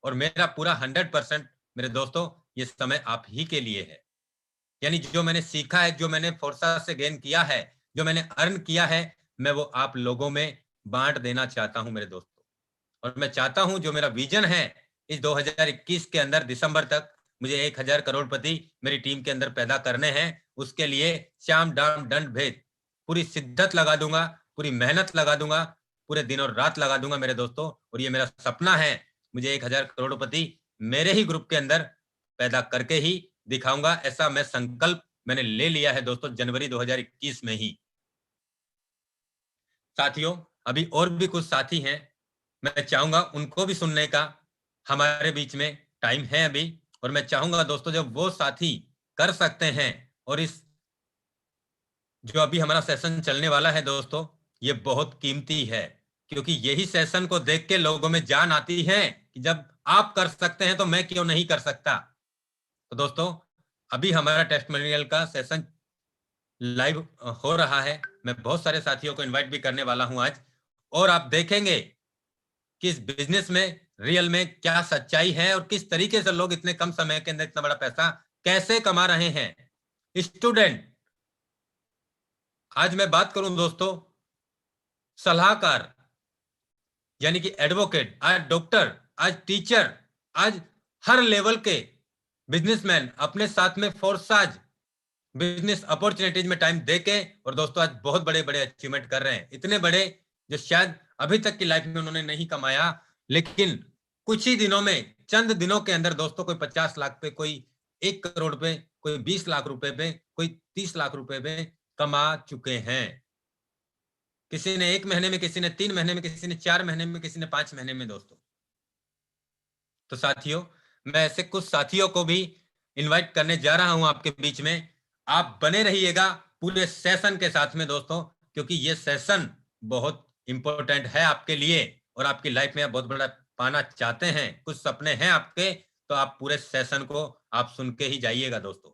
और मेरा पूरा 100% मेरे दोस्तों ये समय आप ही के लिए है। यानी जो मैंने सीखा है, जो मैंने फोर्सा से गेन किया है, जो मैंने अर्न किया है, मैं वो आप लोगों में बांट देना चाहता हूं मेरे दोस्तों। और मैं चाहता हूं जो मेरा विजन है इस 2021 के अंदर दिसंबर तक मुझे 1000 करोड़पति मेरी टीम के अंदर पैदा करने हैं। उसके लिए शाम दाम दंड भेद पूरी शिद्दत लगा दूंगा, पूरी मेहनत लगा दूंगा, पूरे दिन और रात लगा दूंगा मेरे दोस्तों। और ये मेरा सपना है, मुझे 1000 करोड़पति मेरे ही ग्रुप के अंदर पैदा करके ही दिखाऊंगा। ऐसा मैं संकल्प मैंने ले लिया है दोस्तों जनवरी 2021 में ही। साथियों अभी और भी कुछ साथी हैं, मैं चाहूंगा उनको भी सुनने का हमारे बीच में टाइम है अभी। और मैं चाहूंगा दोस्तों जब वो साथी कर सकते हैं, और इस जो अभी हमारा सेशन चलने वाला है दोस्तों, ये बहुत कीमती है, क्योंकि यही सेशन को देख के लोगों में जान आती है कि जब आप कर सकते हैं तो मैं क्यों नहीं कर सकता। तो दोस्तों अभी हमारा टेस्टिमोनियल का सेशन लाइव हो रहा है। मैं बहुत सारे साथियों को इनवाइट भी करने वाला हूं आज, और आप देखेंगे कि इस बिजनेस में रियल में क्या सच्चाई है और किस तरीके से लोग इतने कम समय के अंदर इतना बड़ा पैसा कैसे कमा रहे हैं। स्टूडेंट, आज मैं बात करूं दोस्तों सलाहकार यानी कि एडवोकेट, आज डॉक्टर, आज टीचर, आज हर लेवल के बिजनेसमैन अपने साथ में फोर्साज बिजनेस अपॉर्चुनिटीज में टाइम देके, और दोस्तों आज बहुत बड़े बड़े अचीवमेंट कर रहे हैं, इतने बड़े जो शायद अभी तक की लाइफ में उन्होंने नहीं कमाया, लेकिन कुछ ही दिनों में, चंद दिनों के अंदर दोस्तों कोई 50 लाख पे, कोई 1 करोड़ पे, कोई 20 लाख रुपए पे, कोई 30 लाख रुपए पे कमा चुके हैं। किसी ने 1 महीने में, किसी ने 3 महीने में, किसी ने 4 महीने में, किसी ने 5 महीने में दोस्तों। तो साथियों मैं ऐसे कुछ साथियों को भी इनवाइट करने जा रहा हूं आपके बीच में। आप बने रहिएगा, पूरे सेशन के साथ में दोस्तों, क्योंकि ये सेशन बहुत इंपॉर्टेंट है आपके लिए और आपकी लाइफ में आप बहुत बड़ा पाना चाहते हैं, कुछ सपने हैं आपके, तो आप पूरे सेशन को आप सुन के ही जाइएगा दोस्तों।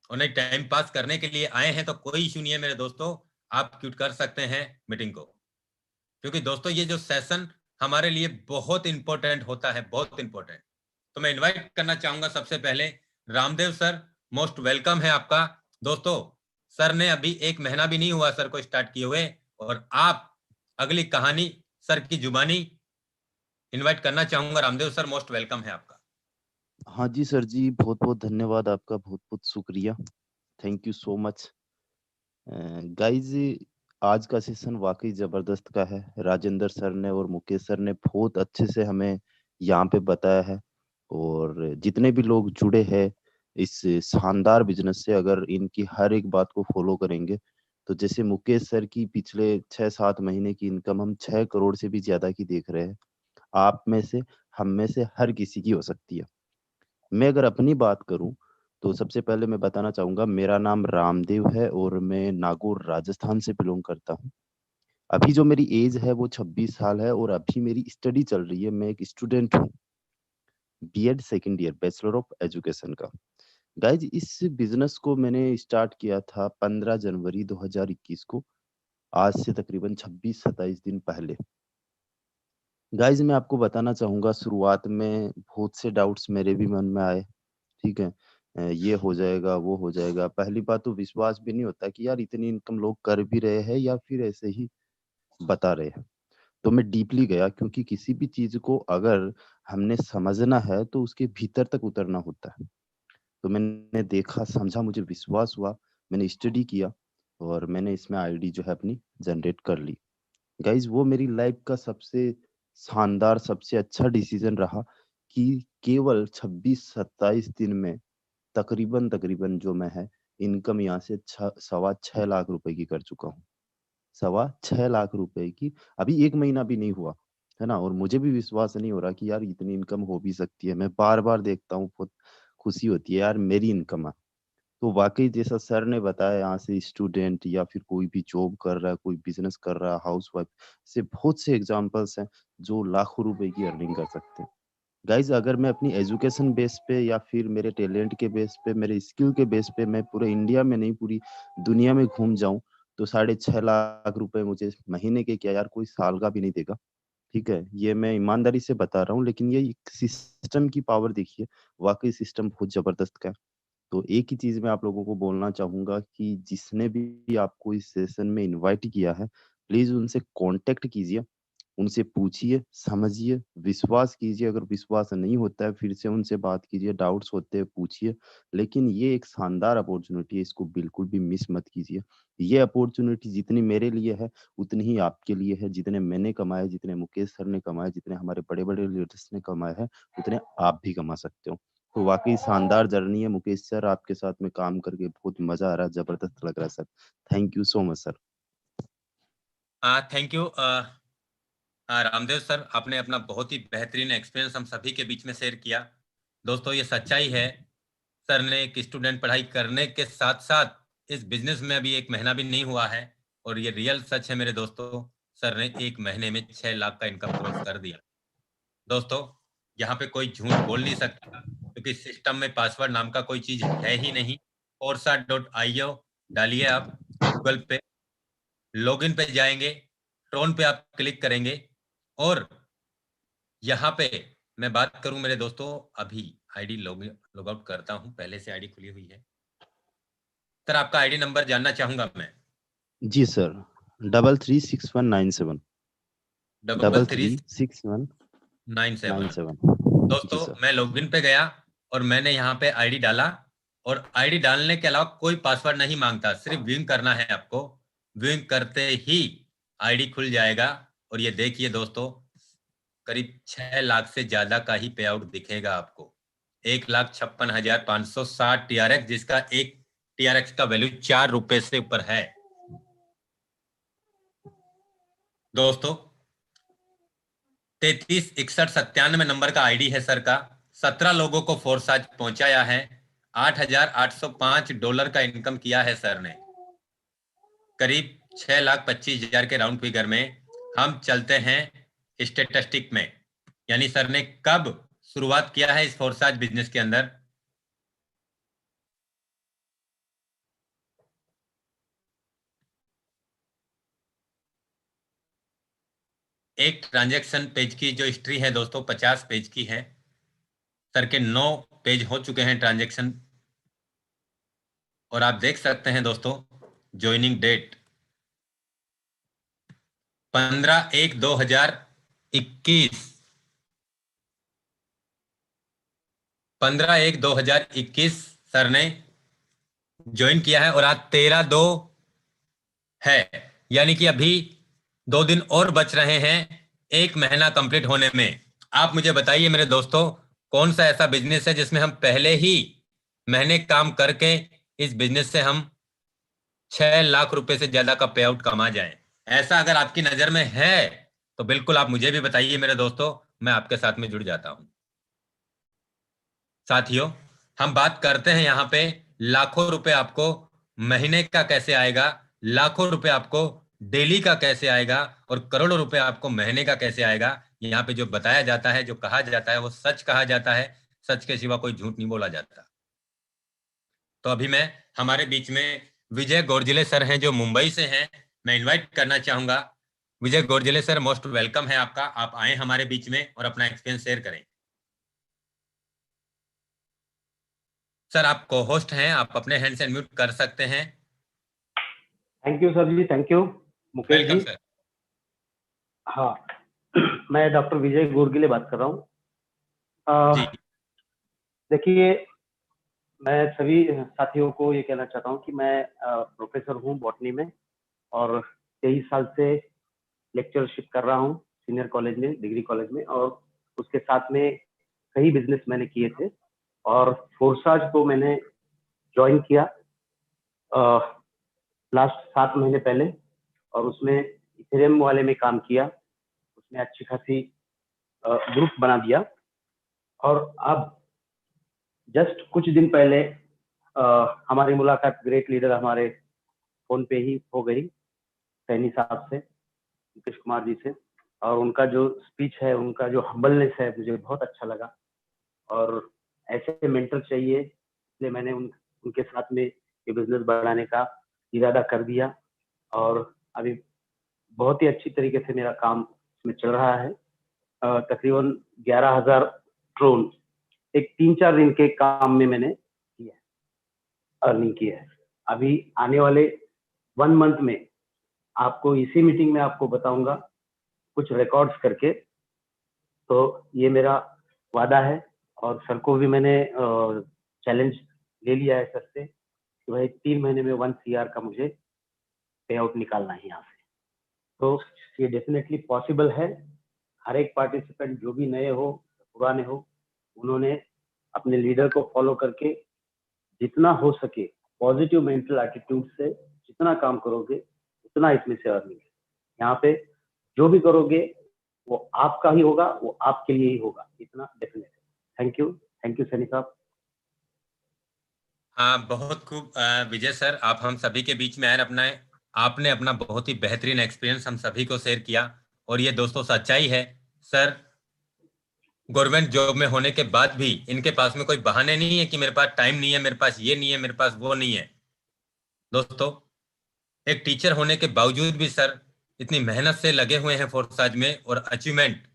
और नहीं टाइम पास करने के लिए आए हैं तो कोई इशू नहीं है मेरे दोस्तों, आप क्यूट कर सकते हैं मीटिंग को, क्योंकि दोस्तों ये जो सेशन हमारे लिए बहुत इंपॉर्टेंट होता है, बहुत इंपॉर्टेंट। तो मैं इनवाइट करना चाहूंगा सबसे पहले रामदेव सर, मोस्ट वेलकम है आपका। दोस्तों सर ने अभी 1 महीना भी नहीं हुआ सर को स्टार्ट किए हुए, और आप अगली कहानी सर की जुबानी इनवाइट करना चाहूंगा। रामदेव सर मोस्ट वेलकम है आपका। हाँ जी सर जी, बहुत बहुत धन्यवाद आपका, बहुत बहुत शुक्रिया, thank you so much. Guys आज का सेशन वाकई जबरदस्त का है। राजेंद्र सर ने और मुकेश सर ने बहुत अच्छे से हमें यहाँ पे बताया है, और जितने भी लोग जुड़े हैं इस शानदार बिजनेस से, अगर इनकी हर एक बात को फॉलो करेंगे तो जैसे मुकेश सर की पिछले 6-7 महीने की इनकम हम 6 करोड़ से भी ज्यादा की देख रहे हैं। आप में से, हम में से हर किसी की हो सकती है। मैं अगर अपनी बात करूं तो सबसे पहले मैं बताना चाहूंगा, मेरा नाम रामदेव है और मैं नागौर राजस्थान से बिलोंग करता हूं। अभी जो मेरी एज है वो 26 साल है और अभी मेरी स्टडी चल रही है। मैं एक स्टूडेंट हूँ, BEd second year, bachelor of education का। गाइज इस बिजनेस को मैंने स्टार्ट किया था 15 जनवरी 2021 को, आज से तकरीबन 26-27 दिन पहले। गाइज मैं आपको बताना चाहूंगा, शुरुआत में बहुत से डाउट्स मेरे भी मन में आए, ठीक है, ये हो जाएगा वो हो जाएगा। पहली बात तो विश्वास भी नहीं होता कि यार इतनी इनकम लोग कर भी रहे हैं या फिर ऐसे ही बता रहे हैं। तो मैं डीपली गया, क्योंकि किसी भी चीज को अगर हमने समझना है तो उसके भीतर तक उतरना होता है। तो मैंने देखा, समझा, मुझे विश्वास हुआ, मैंने स्टडी किया और मैंने इसमें आईडी जो है अपनी जनरेट कर ली। गाइज वो मेरी लाइफ का सबसे शानदार, सबसे अच्छा डिसीजन रहा कि केवल 26-27 दिन में तकरीबन जो मैं है इनकम यहाँ से 6.25 लाख रुपए की कर चुका हूँ। 6.25 लाख रुपए की, अभी 1 महीना भी नहीं हुआ है ना। और मुझे भी विश्वास नहीं हो रहा कि यार इतनी इनकम हो भी सकती है। मैं बार बार देखता हूँ, बहुत खुशी होती है यार मेरी इनकम है। तो वाकई जैसा सर ने बताया, यहाँ से स्टूडेंट या फिर कोई भी जॉब कर रहा है, कोई बिजनेस कर रहा है, हाउस वाइफ से बहुत से एग्जाम्पल्स हैं जो लाखों रुपए की अर्निंग कर सकते हैं। गाइज अगर मैं अपनी एजुकेशन बेस पे या फिर मेरे टैलेंट के बेस पे, मेरे स्किल के बेस पे मैं पूरे इंडिया में नहीं पूरी दुनिया में घूम जाऊं तो 6.5 लाख रुपए मुझे महीने के क्या यार कोई साल का भी नहीं देगा, ठीक है। ये मैं ईमानदारी से बता रहा हूँ, लेकिन ये सिस्टम की पावर देखिए, वाकई सिस्टम बहुत जबरदस्त का है। तो एक ही चीज मैं आप लोगों को बोलना चाहूंगा कि जिसने भी आपको इस सेशन में इनवाइट किया है, प्लीज उनसे कांटेक्ट कीजिए, उनसे पूछिए, समझिए, विश्वास कीजिए। अगर विश्वास नहीं होता है फिर से उनसे बात कीजिए, डाउट्स होते हैं पूछिए। लेकिन ये एक शानदार अपॉर्चुनिटी है, इसको बिल्कुल भी मिस मत कीजिए। ये अपॉर्चुनिटी जितनी मेरे लिए है उतनी ही आपके लिए है। जितने मैंने कमाए, जितने मुकेश सर ने कमाए, जितने हमारे बड़े बड़े लीडर्स ने कमाए हैं, उतने आप भी कमा सकते हो। तो वाकई शानदार जर्नी है मुकेश सर, आपके साथ में काम करके बहुत मजा आ रहा है, जबरदस्त लग रहा है sir. Thank you so much sir. Thank you Ramdev sir, आपने अपना बहुत ही बेहतरीन एक्सपीरियंस हम सभी के बीच में शेयर किया। दोस्तों ये सच्चाई है, सर ने एक स्टूडेंट पढ़ाई करने के साथ साथ इस बिजनेस में अभी 1 महीना भी नहीं हुआ है, और ये रियल सच है मेरे दोस्तों, सर ने 1 महीने में 6 लाख का इनकम क्रॉस कर दिया। दोस्तों यहाँ पे कोई झूठ बोल नहीं सकता, क्योंकि सिस्टम में पासवर्ड नाम का कोई चीज है ही नहीं। forsa.io डालिए, आप गूगल पे लॉगिन पे जाएंगे, ट्रोन पे आप क्लिक करेंगे, और यहाँ पे मैं बात करूं मेरे दोस्तों, अभी आईडी लॉग आउट करता हूं, पहले से आईडी खुली हुई है। सर आपका आईडी नंबर जानना चाहूंगा मैं। जी सर, 336197 336197। 97। दोस्तों मैं लॉगिन पे गया और मैंने यहाँ पे आईडी डाला, और आईडी डालने के अलावा कोई पासवर्ड नहीं मांगता, सिर्फ व्यूइंग करना है आपको। व्यूइंग करते ही आईडी खुल जाएगा, और ये देखिए दोस्तों, करीब 6 लाख से ज्यादा का ही पे आउट दिखेगा आपको। 1,56,560 TRX, जिसका एक TRX का वैल्यू 4 रुपए से ऊपर है। दोस्तों 336197 नंबर का आईडी है सर का। 17 लोगों को फोर्स आज पहुंचाया है। $8,805 का इनकम किया है सर ने। करीब 6,25,000 के राउंड फिगर में हम चलते हैं स्टेटिस्टिक में, यानी सर ने कब शुरुआत किया है इस फोर्साज बिजनेस के अंदर। एक ट्रांजैक्शन पेज की जो हिस्ट्री है दोस्तों 50 पेज की है। सर के 9 पेज हो चुके हैं ट्रांजैक्शन, और आप देख सकते हैं दोस्तों ज्वाइनिंग डेट 15/1/2021 15/1/2021 सर ने ज्वाइन किया है, और आज 13/2 है, यानी कि अभी 2 दिन और बच रहे हैं 1 महीना कंप्लीट होने में। आप मुझे बताइए मेरे दोस्तों, कौन सा ऐसा बिजनेस है जिसमें हम पहले ही महीने काम करके इस बिजनेस से हम 6 लाख रुपए से ज्यादा का पे आउट कमा जाएं। ऐसा अगर आपकी नजर में है तो बिल्कुल आप मुझे भी बताइए मेरे दोस्तों, मैं आपके साथ में जुड़ जाता हूं। साथियों, हम बात करते हैं यहाँ पे लाखों रुपए आपको महीने का कैसे आएगा, लाखों रुपए आपको डेली का कैसे आएगा, और करोड़ों रुपए आपको महीने का कैसे आएगा। यहाँ पे जो बताया जाता है, जो कहा जाता है, वो सच कहा जाता है। सच के सिवा कोई झूठ नहीं बोला जाता। तो अभी मैं हमारे बीच में विजय गोरजिले सर हैं जो मुंबई से हैं, मैं इनवाइट करना चाहूंगा। विजय गोरजिले सर, मोस्ट वेलकम है आपका, आप आए हमारे बीच में और अपना एक्सपीरियंस शेयर करें। सर आप को होस्ट हैं, आप अपने हैंड से अनम्यूट कर सकते हैं। Thank you sir ji, thank you Mukesh welcome ji. Sir. हाँ मैं डॉक्टर विजय गोरगिले बात कर रहा हूँ। जी देखिए, मैं सभी साथियों को ये कहना चाहता हूँ कि मैं प्रोफेसर हूँ बॉटनी में, और 23 साल से लेक्चरशिप कर रहा हूँ सीनियर कॉलेज में, डिग्री कॉलेज में, और उसके साथ में कई बिजनेस मैंने किए थे, और फोर्साज को मैंने ज्वाइन किया लास्ट 7 महीने पहले, और उसमें इथेरियम वाले में काम किया, उसमें अच्छी खासी ग्रुप बना दिया। और अब जस्ट कुछ दिन पहले हमारी मुलाकात ग्रेट लीडर हमारे फोन पे ही हो गई सैनी साहब से, मुकेश कुमार जी से, और उनका जो स्पीच है, उनका जो हम्बलनेस है, मुझे बहुत अच्छा लगा। और ऐसे मेंटर चाहिए, इसलिए मैंने उनके साथ में ये बिजनेस बढ़ाने का इरादा कर दिया, और अभी बहुत ही अच्छी तरीके से मेरा काम इसमें चल रहा है। तकरीबन 11,000 ड्रोन एक 3-4 दिन के काम में मैंने किया, अर्निंग की है। अभी आने वाले 1 मंथ में आपको इसी मीटिंग में आपको बताऊंगा कुछ रिकॉर्ड्स करके। तो ये मेरा वादा है, और सर को भी मैंने चैलेंज ले लिया है सर से कि भाई 3 महीने में 1 CR का मुझे पे आउट निकालना है यहाँ से। तो ये डेफिनेटली पॉसिबल है। हर एक पार्टिसिपेंट, जो भी नए हो पुराने हो, उन्होंने अपने लीडर को फॉलो करके जितना हो सके पॉजिटिव मेंटल एटीट्यूड से जितना काम करोगे उतना इसमें से अर्निंग है। यहाँ पे जो भी करोगे वो आपका ही होगा, वो आपके लिए ही होगा, इतना डेफिनेट है। थैंक यू सैनी साहब। हाँ, बहुत खूब विजय सर, आप हम सभी के बीच में आए, आपने अपना बहुत ही बेहतरीन एक्सपीरियंस हम सभी को शेयर किया। और ये दोस्तों सच्चाई है सर, गवर्नमेंट जॉब में होने के बाद भी इनके पास में कोई बहाने नहीं है कि मेरे पास टाइम नहीं है, मेरे पास ये नहीं है, मेरे पास वो नहीं है। दोस्तों, एक टीचर होने के बावजूद भी सर इतनी मेहनत से लगे हुए हैं फोर्साज में, और अचीवमेंट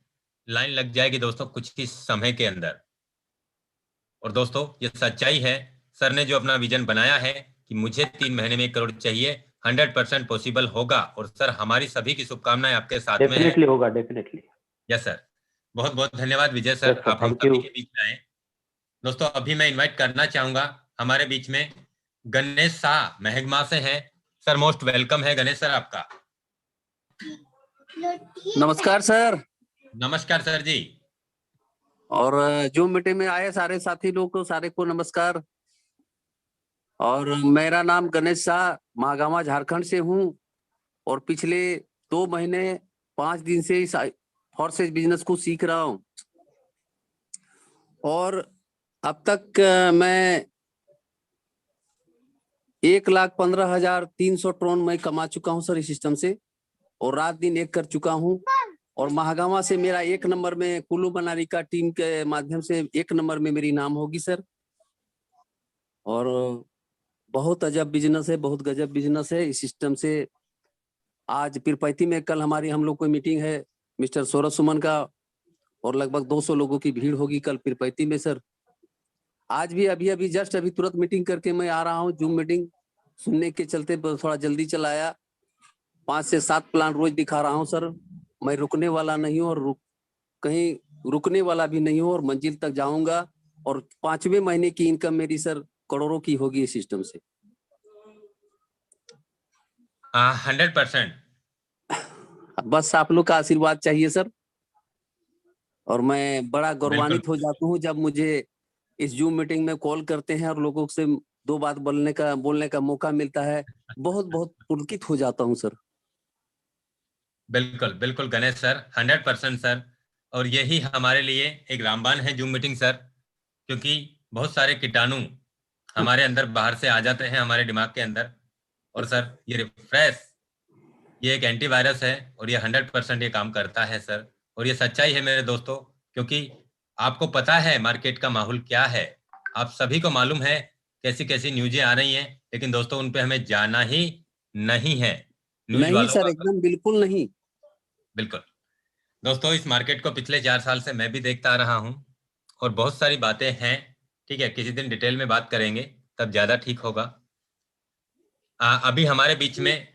लाइन लग जाएगी दोस्तों कुछ ही समय के अंदर। और दोस्तों ये सच्चाई है, सर ने जो अपना विजन बनाया है कि मुझे 3 महीने में 1 करोड़ चाहिए, 100% पॉसिबल होगा। और सर हमारी सभी की शुभकामनाएं आपके साथ में है। डेफिनेटली होगा, डेफिनेटली। यस सर, बहुत बहुत धन्यवाद विजय सर, Yes, sir, आप हम thank सभी you. के बीच में आए। दोस्तों अभी मैं इनवाइट करना चाहूंगा हमारे बीच में गणेश शाह महगमा से हैं। सर मोस्ट वेलकम है गणेश सर आपका। नमस्कार सर। नमस्कार सर जी। और जो मीटिंग में आए सारे साथी लोग को, सारे को नमस्कार। और मेरा नाम गणेश शाह, महागामा झारखंड से हूँ, और पिछले 2 महीने 5 दिन से इस फोर्सेज बिजनेस को सीख रहा हूँ। और अब तक मैं 1,15,300 ट्रॉन मैं कमा चुका हूं सर इस सिस्टम से, और रात दिन एक कर चुका हूं। और महागामा से मेरा 1 नंबर में, कुल्लू मनाली का टीम के माध्यम से 1 नंबर में मेरी नाम होगी सर। और बहुत अजब बिजनेस है, बहुत गजब बिजनेस है इस सिस्टम से। आज पीरपैती में कल हम लोग कोई मीटिंग है मिस्टर सौरभ सुमन का, और लगभग 200 लोगों की भीड़ होगी कल पीरपैती में सर। आज भी अभी जस्ट तुरंत मीटिंग करके मैं आ रहा हूँ, जूम मीटिंग सुनने के चलते थोड़ा जल्दी चलाया। 5 से 7 प्लान रोज दिखा रहा हूँ सर। मैं रुकने वाला नहीं हूँ, और कहीं रुकने वाला भी नहीं हूँ, और मंजिल तक जाऊंगा। और 5वें महीने की इनकम मेरी सर करोड़ों की होगी इस सिस्टम से। 100%। बस आप लोग का आशीर्वाद चाहिए सर। और मैं बड़ा गौरवान्वित हो जाता हूँ जब मुझे इस जूम मीटिंग में कॉल करते हैं और लोगों से 2 बात बोलने का मौका मिलता है। बहुत बहुत पुलकित हो जाता हूँ सर। बिल्कुल बिल्कुल गणेश सर, 100% सर। और यही हमारे लिए एक रामबाण है जूम मीटिंग सर, क्योंकि बहुत सारे कीटाणु हमारे अंदर बाहर से आ जाते हैं हमारे दिमाग के अंदर। और सर ये रिफ्रेश, ये एक एंटीवायरस है, और ये 100% ये काम करता है सर। और ये सच्चाई है मेरे दोस्तों, क्योंकि आपको पता है मार्केट का माहौल क्या है, आप सभी को मालूम है कैसी कैसी न्यूज़ें आ रही हैं, लेकिन दोस्तों उन पे हमें जाना ही नहीं है। न्यूज नहीं वालों सर, का एकदम बिल्कुल नहीं। बिल्कुल दोस्तों, इस मार्केट को पिछले 4 साल से मैं भी देखता आ रहा हूँ, और बहुत सारी बातें हैं। ठीक है, किसी दिन डिटेल में बात करेंगे, तब ज्यादा ठीक होगा। अभी हमारे बीच में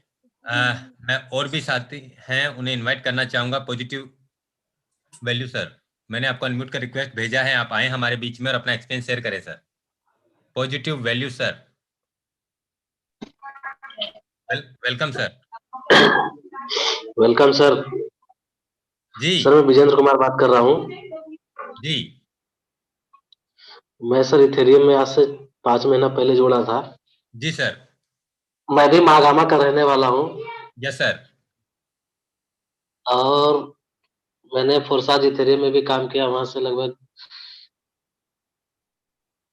मैं और भी साथी हैं, उन्हें इनवाइट करना चाहूंगा। पॉजिटिव वैल्यू सर, मैंने आपको अनम्यूट का रिक्वेस्ट भेजा है, आप आए हमारे बीच में और अपना एक्सपीरियंस शेयर करें sir. Positive value sir, welcome sir. Welcome sir. जी सर मैं विजेंद्र कुमार बात कर रहा हूँ। जी मैं सर इथेरियम में आज से 5 महीना पहले जोड़ा था। जी सर। मैं भी महागामा का रहने वाला हूँ, यस सर। और मैंने फोरसाज इथेरियम में भी काम किया। वहां से लगभग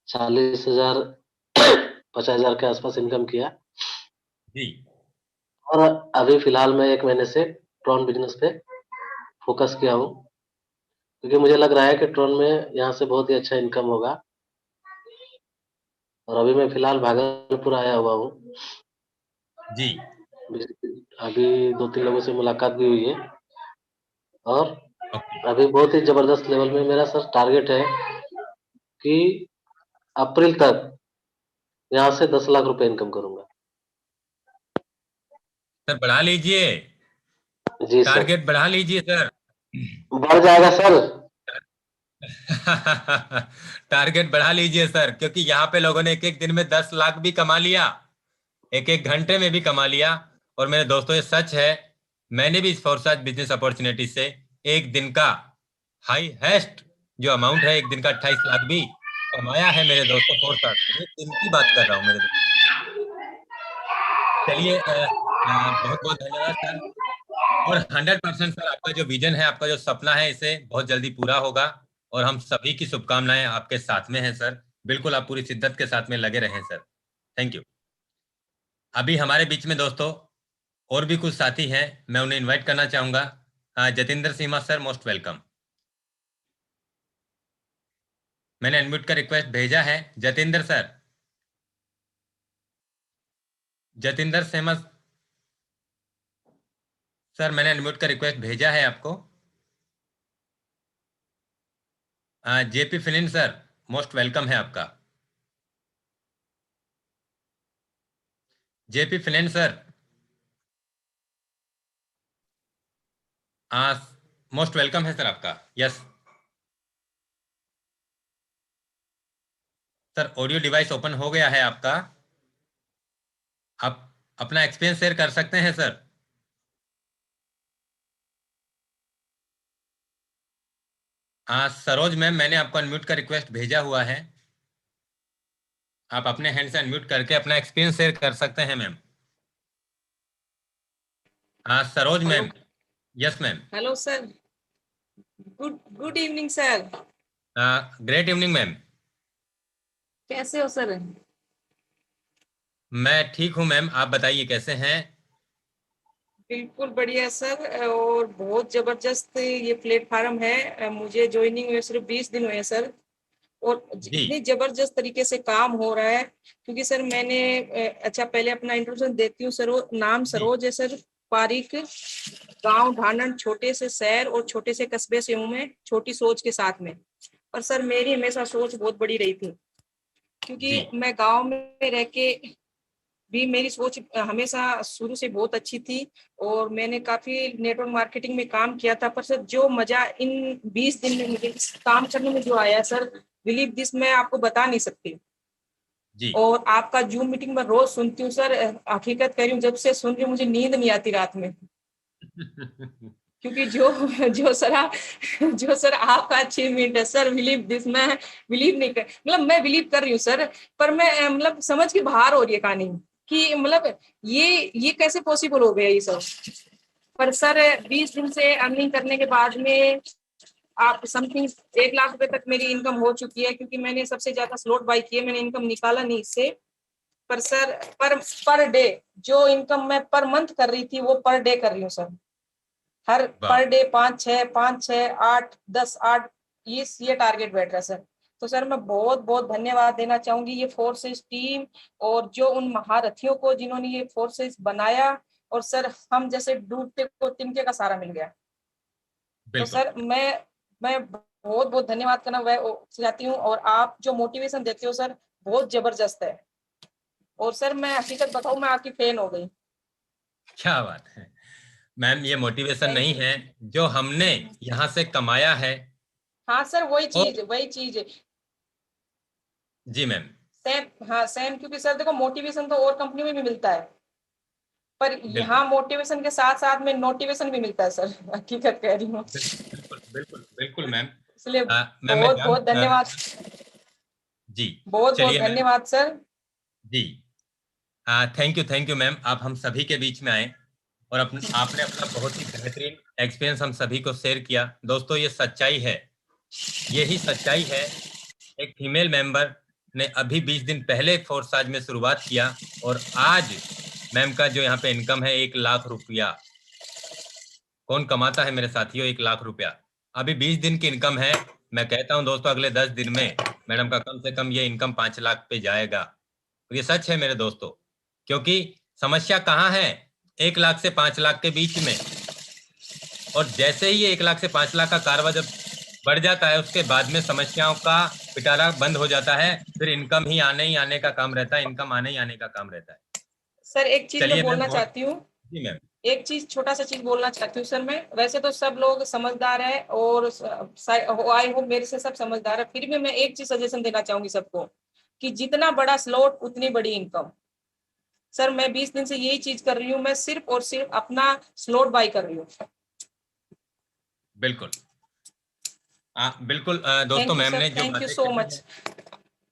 40,000 50,000 के आसपास इनकम किया। जी और अभी फिलहाल मैं 1 महीने से ट्रॉन बिजनेस पे फोकस किया हूँ, क्योंकि मुझे लग रहा है कि ट्रॉन में यहाँ से बहुत ही अच्छा इनकम होगा। और अभी मैं फिलहाल भागलपुर आया हुआ हूँ। जी अभी 2-3 लोगों से मुलाकात भी हुई है, और ओके अभी बहुत ही जबरदस्त लेवल में मेरा सर टारगेट है कि अप्रैल तक यहाँ से 10 लाख रुपए इनकम करूंगा। सर, बढ़ा लीजिए, जी सर, टारगेट बढ़ा लीजिए सर। बढ़ जाएगा सर। टारगेट बढ़ा लीजिए सर, क्योंकि यहाँ पे लोगों ने एक एक दिन में 10 लाख भी कमा लिया, एक एक घंटे में भी कमा लिया। और मेरे दोस्तों ये सच है, मैंने भी इस फोरसाज बिजनेस अपॉर्चुनिटी से एक दिन का हाईएस्ट जो अमाउंट है, एक दिन का 28 लाख भी कमाया है मेरे दोस्तों। फोरसाज एक दिन की बात कर रहा हूँ मेरे दोस्तों। चलिए बहुत बहुत धन्यवाद सर। और 100% सर, आपका जो विजन है, आपका जो सपना है, इसे बहुत जल्दी पूरा होगा। और हम सभी की शुभकामनाएं आपके साथ में हैं सर। बिल्कुल आप पूरी शिद्दत के साथ में लगे रहें सर। Thank you. अभी हमारे बीच में दोस्तों और भी कुछ साथी हैं, मैं उन्हें इनवाइट करना चाहूंगा। Jatinder Simha sir, most welcome. मैंने अनम्यूट का रिक्वेस्ट भेजा है। जतिंदर सर, जतिंदर सिम्हा सर, मैंने अनम्यूट का रिक्वेस्ट भेजा है आपको। जेपी फिलिन सर, मोस्ट वेलकम है आपका। जेपी फिलिन सर, मोस्ट वेलकम है सर आपका। Yes sir, audio device open हो गया है आपका, आप अपना एक्सपीरियंस शेयर कर सकते हैं सर। सरोज मैम, मैंने आपको अनम्यूट का रिक्वेस्ट भेजा हुआ है, आप अपने हैंड से अनम्यूट करके अपना एक्सपीरियंस शेयर कर सकते हैं ma'am. Saroj ma'am. Yes ma'am. Hello sir, good evening sir. Great evening ma'am. कैसे हो सर? मैं ठीक हूँ मैम, आप बताइए कैसे हैं? बिल्कुल बढ़िया सर, और बहुत जबरदस्त ये प्लेटफार्म है। मुझे ज्वाइनिंग हुए सिर्फ 20 दिन हुए हैं सर, और जी इतनी जबरदस्त तरीके से काम हो रहा है। क्योंकि सर मैंने अच्छा पहले अपना इंट्रोडक्शन देती हूँ सर। नाम जी सरोज है सर, पारिक, गांव ढानन, छोटे से शहर और छोटे से कस्बे से हूँ मैं, छोटी सोच के साथ में। पर सर मेरी हमेशा सोच बहुत बड़ी रही थी, जी क्योंकि मैं गांव में रह के भी मेरी सोच हमेशा शुरू से बहुत अच्छी थी, और मैंने काफी नेटवर्क मार्केटिंग में काम किया था। पर सर जो मजा इन 20 दिन में मुझे इस काम करने में जो आया सर, बिलीव दिस, मैं आपको बता नहीं सकती। जी और आपका जूम मीटिंग में रोज सुनती हूँ सर, हकीकत कह रही हूँ, जब से सुन रही हूँ मुझे नींद नहीं आती रात में। क्योंकि जो सर आपका अचीवमेंट है सर, बिलीव दिस, मैं बिलीव नहीं कर, मतलब मैं बिलीव कर रही हूँ सर, पर मैं मतलब समझ के बाहर हो रही है कहानी, कि मतलब ये कैसे पॉसिबल हो गया ये सब। पर सर 20 दिन से अर्निंग करने के बाद में आप समथिंग 1 लाख रुपए तक मेरी इनकम हो चुकी है, क्योंकि मैंने सबसे ज्यादा स्लॉट बाय किए, मैंने इनकम निकाला नहीं इससे। पर सर पर डे जो इनकम मैं पर मंथ कर रही थी, वो पर डे कर रही हूँ सर। हर वाह पर डे 5 6 8 10 8, ये टारगेट बैठ रहा है सर। तो सर मैं बहुत बहुत धन्यवाद देना चाहूंगी ये फोर्सेस टीम, और जो उन महारथियों को जिन्होंने ये फोर्सेस बनाया। और सर हम जैसे डूबते को तिनके का सहारा मिल गया। तो बिल्कुल। सर मैं बहुत बहुत धन्यवाद करना वह चाहती हूँ, और आप जो मोटिवेशन देते हो सर, बहुत जबरदस्त है। और सर मैं हकीकत बताऊं, मैं आपकी फैन हो गई। क्या बात है मैम, ये मोटिवेशन थैंक नहीं यू। है जो हमने यहाँ से कमाया है। हाँ सर, और वही चीज है जी मैम। सेम। हाँ सेम, क्योंकि सर देखो मोटिवेशन तो और कंपनी में भी मिलता है, पर बिल्कुल यहाँ मोटिवेशन के साथ साथ में नोटिवेशन भी मिलता है सर। हकीकत कह रही हूँ। बिल्कुल बिल्कुल बिल्कुल मैम। इसलिए मैम मैं बहुत बहुत धन्यवाद। जी बहुत बहुत चलिए मैम। धन्यवाद sir. Ji thank you ma'am, आप हम सभी के बीच में आए और आपने अपना बहुत ही बेहतरीन एक्सपीरियंस हम सभी को शेयर किया। दोस्तों ये सच्चाई है, यही सच्चाई है। एक फीमेल मेंबर ने अभी 20 दिन पहले फोर्साज में शुरुआत किया, और आज मैम का जो यहाँ पे इनकम है 1 लाख रुपया। कौन कमाता है मेरे साथियों 1 लाख रुपया? अभी 20 दिन की इनकम है। मैं कहता हूँ दोस्तों अगले 10 दिन में मैडम का कम से कम ये इनकम 5 लाख पे जाएगा। और ये सच है मेरे दोस्तों, क्योंकि समस्या कहाँ है? 1 लाख से 5 लाख के बीच में। और जैसे ही ये 1 लाख से 5 लाख का कारोबार जब बढ़ जाता है, उसके बाद में समस्याओं का पिटारा बंद हो जाता है। फिर इनकम ही आने का काम रहता है, इनकम आने ही आने का काम रहता है। सर एक चीज मैं चलिए मैम बोलना बहुत चाहती हूँ, जी मैम। एक चीज छोटा सा चीज बोलना चाहती हूँ सर। मैं वैसे तो सब लोग समझदार है, और आई होप मेरे से सब समझदार है, फिर भी मैं एक चीज सजेशन देना चाहूंगी सबको, कि जितना बड़ा स्लॉट उतनी बड़ी इनकम। सर मैं 20 दिन से यही चीज कर रही हूँ, मैं सिर्फ और सिर्फ अपना स्लॉट बाय कर रही हूँ। बिल्कुल बिल्कुल दोस्तों थैंक यू मैम सर, ने जो थैंक यू बातें सो कही है, मच।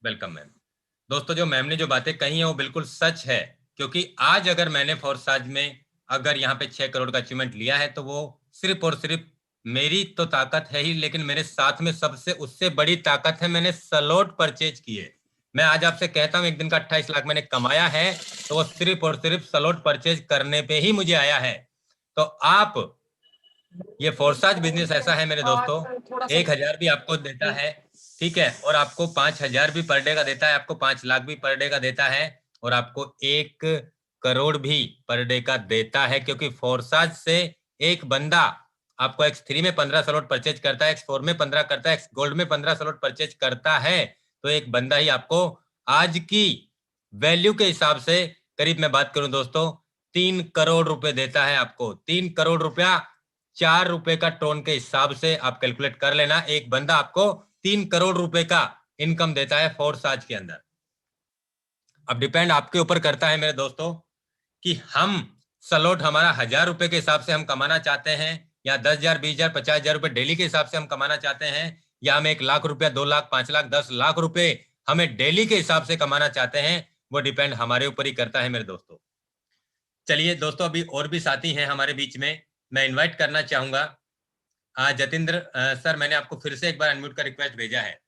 Welcome ma'am. दोस्तों जो मैम ने जो बातें कही है वो बिल्कुल सच है, क्योंकि आज अगर मैंने फोर्साज में अगर यहाँ पे 6 करोड़ का अचीवमेंट लिया है, तो वो सिर्फ और सिर्फ मेरी तो ताकत है ही, लेकिन मेरे साथ में सबसे उससे बड़ी ताकत है, मैंने स्लॉट परचेज किए। मैं आज आपसे कहता हूँ एक दिन का 28 लाख मैंने कमाया है, तो वो सिर्फ और सिर्फ स्लॉट परचेज करने पे ही मुझे आया है। तो आप ये फोर्साज बिजनेस ऐसा है मेरे हाँ दोस्तों, सर थोड़ा सा 1,000 भी आपको देता है, ठीक है, और आपको 5,000 भी पर डे का देता है, आपको 5 लाख भी पर डे का देता है, और आपको 1 करोड़ भी पर डे का देता है। क्योंकि फोर्साज से एक बंदा आपको X3 में 15 स्लॉट परचेज करता है, X4 में 15 करता है, X गोल्ड में 15 स्लॉट परचेज करता है, तो एक बंदा ही आपको आज की वैल्यू के हिसाब से करीब मैं बात करूं दोस्तों 3 करोड़ रुपए देता है आपको। 3 करोड़ रुपया 4 रुपए का टोन के हिसाब से आप कैलकुलेट कर लेना, एक बंदा आपको 3 करोड़ रुपए का इनकम देता है फोर्साज के अंदर। अब डिपेंड आपके ऊपर करता है मेरे दोस्तों कि हम स्लॉट हमारा 1,000 रुपए के हिसाब से हम कमाना चाहते हैं, या 10,000 20,000 50,000 रुपए डेली के हिसाब से हम कमाना चाहते हैं, या हम 1 लाख रुपया 2 लाख 5 लाख 10 लाख रुपए हमें डेली के हिसाब से कमाना चाहते हैं। वो डिपेंड हमारे ऊपर ही करता है मेरे दोस्तों। चलिए दोस्तों अभी और भी साथी हैं हमारे बीच में, मैं इनवाइट करना चाहूंगा। जतिंद्र सर, मैंने आपको फिर से एक बार अनम्यूट का रिक्वेस्ट भेजा है।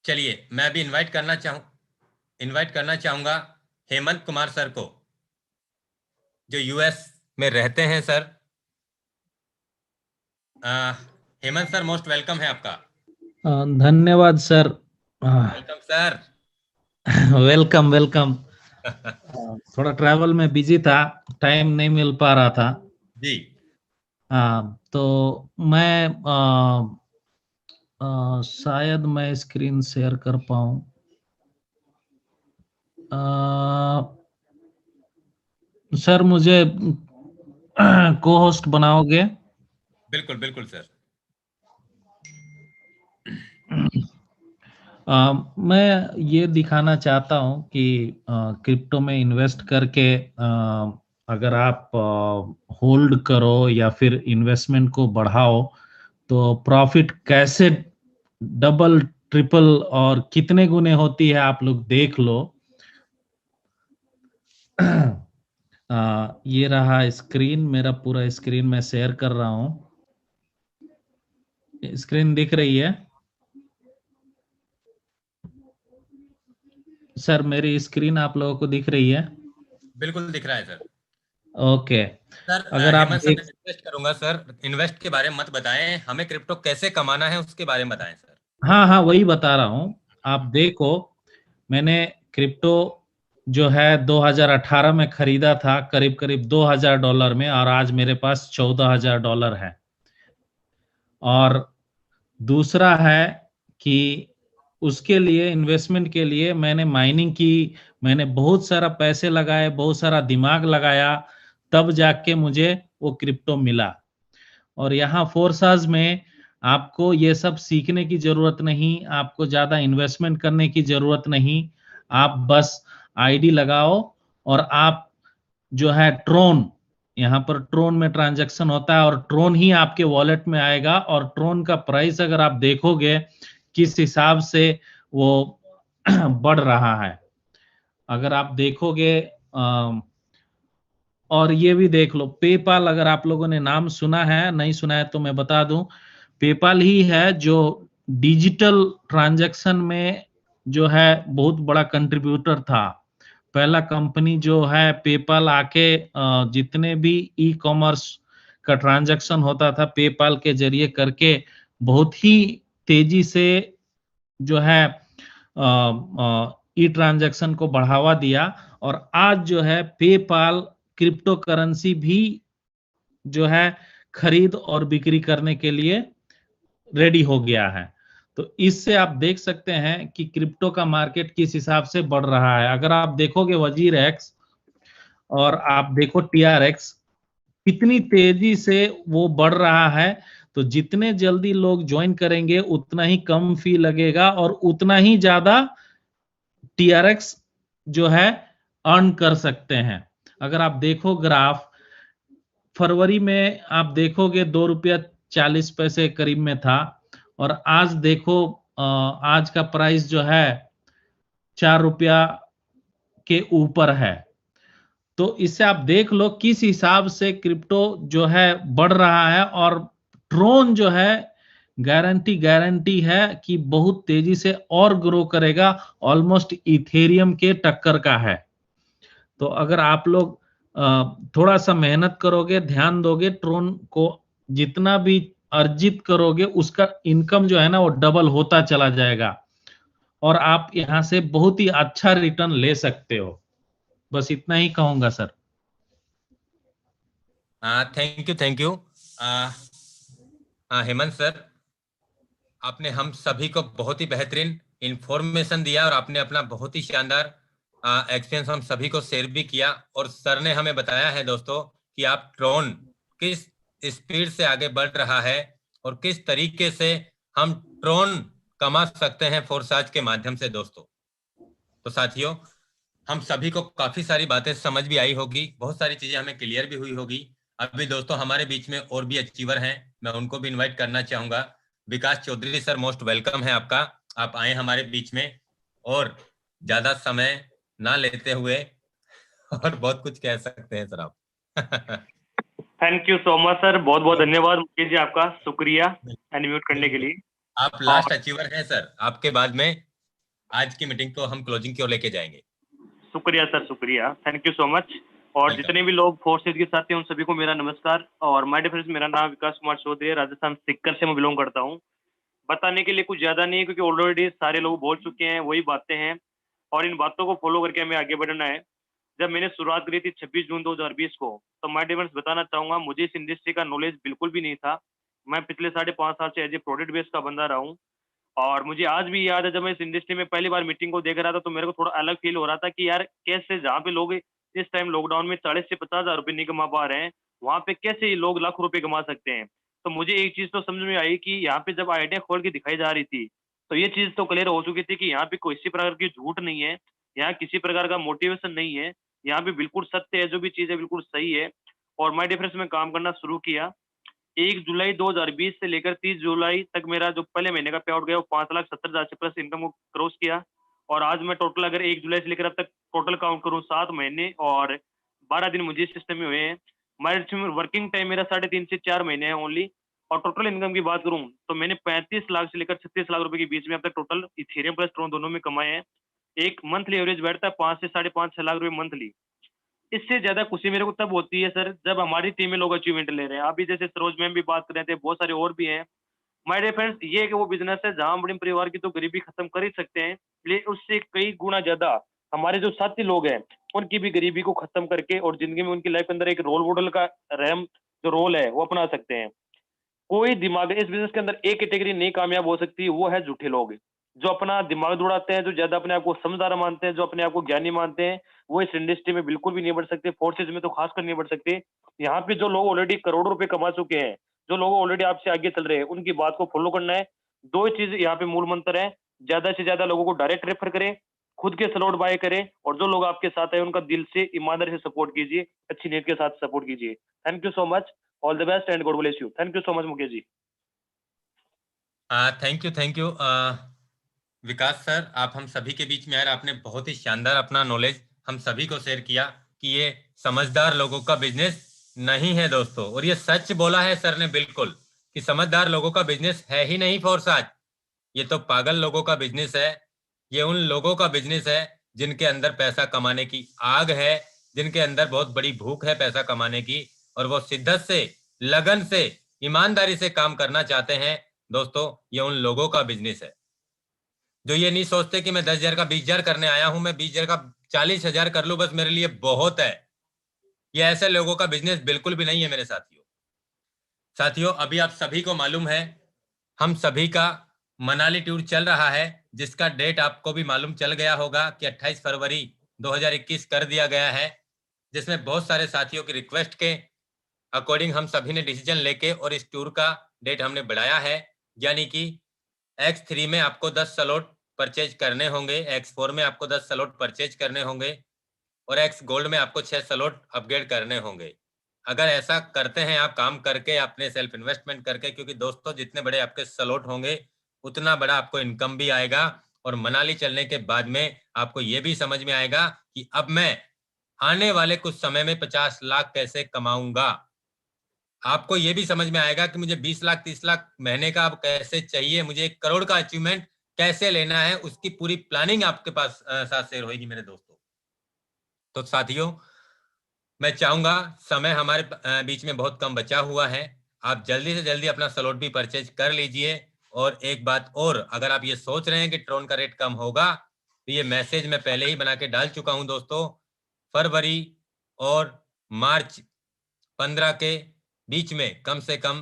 चलिए मैं अभी इनवाइट करना चाहूंगा हेमंत कुमार सर को, जो यूएस में रहते हैं sir. Hemant sir, most welcome है आपका। धन्यवाद sir. Welcome sir. Welcome welcome. थोड़ा ट्रैवल में बिजी था, टाइम नहीं मिल पा रहा था जी। तो मैं शायद मैं स्क्रीन शेयर कर पाऊं। सर मुझे को होस्ट बनाओगे? बिल्कुल बिल्कुल सर। मैं ये दिखाना चाहता हूं कि क्रिप्टो में इन्वेस्ट करके अगर आप होल्ड करो या फिर इन्वेस्टमेंट को बढ़ाओ तो प्रॉफिट कैसे डबल ट्रिपल और कितने गुने होती है, आप लोग देख लो। ये रहा स्क्रीन, मेरा पूरा स्क्रीन मैं शेयर कर रहा हूं। स्क्रीन दिख रही है सर? मेरी स्क्रीन आप लोगों को दिख रही है? बिल्कुल दिख रहा है सर। ओके। सर अगर आप हेमंत सर, मैं रिक्वेस्ट करूंगा सर, इन्वेस्ट के बारे में मत बताएं, हमें क्रिप्टो कैसे कमाना है उसके बारे में बताएं सर। हाँ हाँ, वही बता रहा हूं। आप देखो, मैंने क्रिप्टो जो है 2018 में खरीदा था करीब करीब $2000 में, और आज मेरे पास $14,000 है। और दूसरा है कि उसके लिए, इन्वेस्टमेंट के लिए मैंने माइनिंग की, मैंने बहुत सारा पैसे लगाए, बहुत सारा दिमाग लगाया, तब जाके मुझे वो क्रिप्टो मिला। और यहाँ फोर्साज में आपको ये सब सीखने की जरूरत नहीं, आपको ज्यादा इन्वेस्टमेंट करने की जरूरत नहीं। आप बस आईडी लगाओ और आप जो है ट्रोन, यहाँ पर ट्रोन में ट्रांजैक्शन होता है और ट्रोन ही आपके वॉलेट में आएगा। और ट्रोन का प्राइस अगर आप देखोगे किस हिसाब से वो बढ़ रहा है, अगर आप देखोगे और ये भी देख लो, पेपाल, अगर आप लोगों ने नाम सुना है, नहीं सुना है तो मैं बता दूं, पेपाल ही है जो डिजिटल ट्रांजैक्शन में जो है बहुत बड़ा कंट्रीब्यूटर था। पहला कंपनी जो है पेपाल आके जितने भी ई कॉमर्स का ट्रांजैक्शन होता था पेपाल के जरिए करके बहुत ही तेजी से जो है ई ट्रांजैक्शन को बढ़ावा दिया। और आज जो है पेपाल क्रिप्टो करेंसी भी जो है खरीद और बिक्री करने के लिए रेडी हो गया है। तो इससे आप देख सकते हैं कि क्रिप्टो का मार्केट किस हिसाब से बढ़ रहा है। अगर आप देखोगे वजीर एक्स और आप देखो TRX, कितनी तेजी से वो बढ़ रहा है। तो जितने जल्दी लोग ज्वाइन करेंगे उतना ही कम फी लगेगा और उतना ही ज्यादा TRX जो है अर्न कर सकते हैं। अगर आप देखो ग्राफ, फरवरी में आप देखोगे ₹2.40 करीब में था, और आज देखो आज का प्राइस जो है ₹4 के ऊपर है। तो इससे आप देख लो किस हिसाब से क्रिप्टो जो है बढ़ रहा है। और ट्रोन जो है गारंटी है कि बहुत तेजी से और ग्रो करेगा, ऑलमोस्ट इथेरियम के टक्कर का है। तो अगर आप लोग थोड़ा सा मेहनत करोगे, ध्यान दोगे, ट्रोन को जितना भी अर्जित करोगे उसका इनकम जो है ना वो डबल होता चला जाएगा और आप यहां से बहुत ही अच्छा रिटर्न ले सकते हो। बस इतना ही कहूंगा sir. Thank you Hemant sir, आपने हम सभी को बहुत ही बेहतरीन इंफॉर्मेशन दिया और आपने अपना बहुत ही शानदार एक्सपीरियंस हम सभी को शेयर भी किया। और सर ने हमें बताया है दोस्तों कि आप ट्रोन किस स्पीड से आगे बढ़ रहा है और किस तरीके से हम ट्रोन कमा सकते हैं फोर्साज के माध्यम से दोस्तों। तो साथियों, हम सभी को काफी सारी बातें समझ भी आई होगी, बहुत सारी चीजें हमें क्लियर भी हुई होगी। अभी दोस्तों हमारे बीच में और भी अचीवर हैं, मैं उनको भी इनवाइट करना चाहूंगा। विकास चौधरी सर, मोस्ट वेलकम है आपका, आप आए हमारे बीच में और ज्यादा समय ना लेते हुए और बहुत कुछ कह सकते हैं सर आप। Thank you so much sir, बहुत बहुत धन्यवाद मुकेश जी, आपका शुक्रिया अनम्यूट करने के लिए। आप लास्ट अचीवर हैं सर, आपके बाद में आज की मीटिंग को हम क्लोजिंग की ओर लेके जाएंगे। शुक्रिया सर, शुक्रिया, थैंक यू सो मच। और Welcome. जितने भी लोग फोर्सेज के साथी हैं उन सभी को मेरा नमस्कार। और माय डियर फ्रेंड्स, मेरा नाम विकास कुमार चौधरी है, राजस्थान सीकर से मैं बिलोंग करता हूँ। बताने के लिए कुछ ज्यादा नहीं है क्योंकि ऑलरेडी सारे लोग बोल चुके हैं, वही बातें हैं और इन बातों को फॉलो करके हमें आगे बढ़ना है। जब मैंने शुरुआत करी थी 26 जून 2020 को, तो माय डियर फ्रेंड्स बताना चाहूंगा, मुझे इस इंडस्ट्री का नॉलेज बिल्कुल भी नहीं था। मैं पिछले 5.5 साल से एज ए प्रोडक्ट बेस्ड का बंदा रहा हूँ और मुझे आज भी याद है जब मैं इस इंडस्ट्री में पहली बार मीटिंग को देख रहा था तो मेरे को थोड़ा अलग फील हो रहा था कि यार कैसे जहाँ पे लोग इस टाइम लॉकडाउन में 40 से 50 हजार रुपए नहीं कमा पा रहे हैं, वहाँ पे कैसे ये लोग लाखों रुपए कमा सकते हैं। तो मुझे एक चीज तो समझ में आई कि यहाँ पे जब आइडिया खोल के दिखाई जा रही थी तो ये चीज तो क्लियर हो चुकी थी कि यहाँ पे कोई इसी प्रकार की झूठ नहीं है, यहाँ किसी प्रकार का मोटिवेशन नहीं है, यहाँ पे बिल्कुल सत्य है, जो भी चीज है बिल्कुल सही है। और माय डिफरेंस में काम करना शुरू किया। 1 जुलाई 2020 से लेकर 30 जुलाई तक मेरा जो पहले महीने का पे आउट गया वो 5,70,000 से प्लस इनकम को क्रॉस किया। और आज मैं टोटल अगर 1 जुलाई से लेकर अब तक टोटल काउंट करूं 7 महीने और 12 दिन मुझे इस सिस्टम में हुए हैं। मैक्सिमम वर्किंग टाइम मेरा 3.5 से 4 महीने है ओनली। और टोटल इनकम की बात करूं तो मैंने 35 लाख से लेकर 36 लाख रुपए के बीच में अब तक टोटल इथेरियम प्लस ट्रोन दोनों में कमाए हैं। एक मंथली एवरेज बैठता है 5 से 5.5 लाख रुपए मंथली। इससे ज्यादा खुशी मेरे को तब होती है सर जब हमारी टीम में लोग अचीवमेंट ले रहे हैं। अभी जैसे सरोज मैम भी बात कर रहे थे, बहुत सारे और भी हैं। माय डियर फ्रेंड्स, ये कि वो बिजनेस है जहां बड़े परिवार की तो गरीबी खत्म कर ही सकते हैं, लेकिन उससे कई गुना ज्यादा हमारे जो साथी लोग हैं उनकी भी गरीबी को खत्म करके और जिंदगी में उनकी लाइफ के अंदर एक रोल मॉडल का रहम जो रोल है वो अपना सकते हैं। कोई दिमाग इस बिजनेस के अंदर एक कैटेगरी नहीं कामयाब हो सकती, वो है झूठे लोग जो अपना दिमाग दौड़ाते हैं, जो ज्यादा अपने आप को समझदार मानते हैं, जो अपने आप को ज्ञानी मानते हैं, वो इस इंडस्ट्री में बिल्कुल भी नहीं बढ़ सकते, फोर्सेज में तो खासकर नहीं बढ़ सकते। यहाँ पे जो लोग ऑलरेडी करोड़ों रुपए कमा चुके हैं, जो लोग ऑलरेडी आपसे आगे चल रहे हैं, उनकी बात को फॉलो करना है। 2 चीज यहाँ पे मूल मंत्र है, ज्यादा से ज्यादा लोगों को डायरेक्ट रेफर करें, खुद के स्लॉट बाय करें और जो लोग आपके साथ है उनका दिल से ईमानदारी से सपोर्ट कीजिए, अच्छी नीयत के साथ सपोर्ट कीजिए। Thank you so much, all the best and God bless you. Thank you so much Mukesh ji. Thank you Vikas sir, आप हम सभी के बीच में आए, आपने बहुत ही शानदार अपना नॉलेज हम सभी को शेयर किया कि ये समझदार लोगों का बिजनेस नहीं है दोस्तों। और ये सच बोला है सर ने बिल्कुल कि समझदार लोगों का बिजनेस है ही नहीं फोर्स आज, ये तो पागल लोगों का बिजनेस है। ये उन लोगों का बिजनेस है जिनके अंदर पैसा कमाने की आग है, जिनके अंदर बहुत बड़ी भूख है पैसा कमाने की, और वो शिद्दत से, लगन से, ईमानदारी से काम करना चाहते हैं। दोस्तों ये उन लोगों का बिजनेस है जो ये नहीं सोचते कि मैं 10,000 का 20,000 करने आया हूं, मैं 20,000 का 40,000 कर लूं बस मेरे लिए बहुत है। ये ऐसे लोगों का बिजनेस बिल्कुल भी नहीं है मेरे साथियों। अभी आप सभी को मालूम है हम सभी का मनाली टूर चल रहा है, जिसका डेट आपको भी मालूम चल गया होगा कि 28 फरवरी 2021 कर दिया गया है, जिसमें बहुत सारे साथियों की रिक्वेस्ट के अकॉर्डिंग हम सभी ने डिसीजन लेके और इस टूर का डेट हमने बढ़ाया है। यानी कि X3 में आपको 10 स्लॉट परचेज करने होंगे, X4 में आपको 10 स्लॉट परचेज करने होंगे और X गोल्ड में आपको 6 स्लॉट अपग्रेड करने होंगे। अगर ऐसा करते हैं आप काम करके, अपने सेल्फ इन्वेस्टमेंट करके, क्योंकि दोस्तों जितने बड़े आपके स्लॉट होंगे उतना बड़ा आपको इनकम भी आएगा। और मनाली चलने के बाद में आपको ये भी समझ में आएगा कि अब मैं आने वाले कुछ समय में 50 लाख कैसे कमाऊंगा। आपको ये भी समझ में आएगा कि मुझे 20 लाख 30 लाख महीने का अब कैसे चाहिए, मुझे 1 करोड़ का अचीवमेंट कैसे लेना है, उसकी पूरी प्लानिंग आपके पास साथ शेयर होगी मेरे दोस्तों। तो साथियों मैं चाहूंगा, समय हमारे बीच में बहुत कम बचा हुआ है, आप जल्दी से जल्दी अपना स्लॉट भी परचेज कर लीजिए। और एक बात और, अगर आप ये सोच रहे हैं कि ट्रोन का रेट कम होगा तो ये मैसेज मैं पहले ही बना के डाल चुका हूं दोस्तों। फरवरी और मार्च 15 के बीच में कम से कम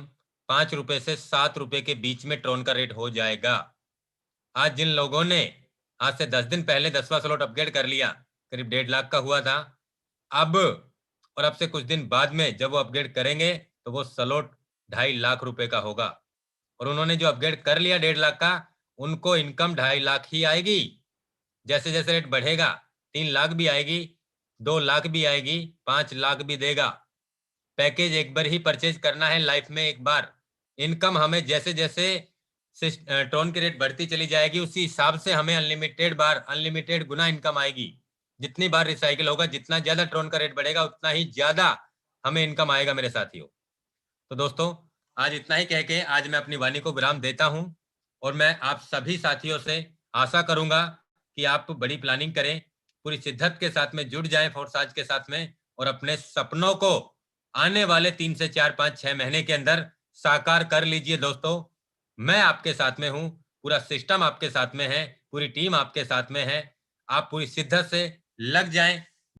5 रुपए से 7 रुपए के बीच में ट्रोन का रेट हो जाएगा। आज जिन लोगों ने आज से 10 दिन पहले 10वां स्लॉट अपग्रेड कर लिया, करीब 1.5 लाख का हुआ था, अब से कुछ दिन बाद में जब वो अपग्रेड करेंगे तो वो स्लॉट 2.5 लाख रुपए का होगा। और उन्होंने जो अपग्रेड कर लिया 1.5 लाख का, उनको इनकम 2.5 लाख ही आएगी। जैसे जैसे रेट बढ़ेगा 3 लाख भी आएगी, 2 लाख भी आएगी, 5 लाख भी देगा। पैकेज एक बार ही परचेज करना है लाइफ में एक बार। इनकम हमें जैसे जैसे ट्रोन की रेट बढ़ती चली जाएगी उसी हिसाब से हमें अनलिमिटेड गुना इनकम आएगी। जितनी बार रिसाइकिल होगा, जितना ज्यादा ट्रोन का रेट बढ़ेगा उतना ही ज्यादा हमें इनकम आएगा मेरे साथियों। तो दोस्तों आज इतना ही कह के आज मैं अपनी वाणी को विराम देता हूं और मैं आप सभी साथियों से आशा करूंगा कि आप बड़ी प्लानिंग करें, पूरी शिद्दत के साथ में जुड़ जाएं फोर्साज के साथ में और अपने सपनों को आने वाले 3 से 4, 5, 6 महीने के अंदर साकार कर लीजिए दोस्तों। मैं आपके साथ में हूं, पूरा सिस्टम आपके साथ में है, पूरी टीम आपके साथ में है। आप पूरी शिद्दत से लग जाएं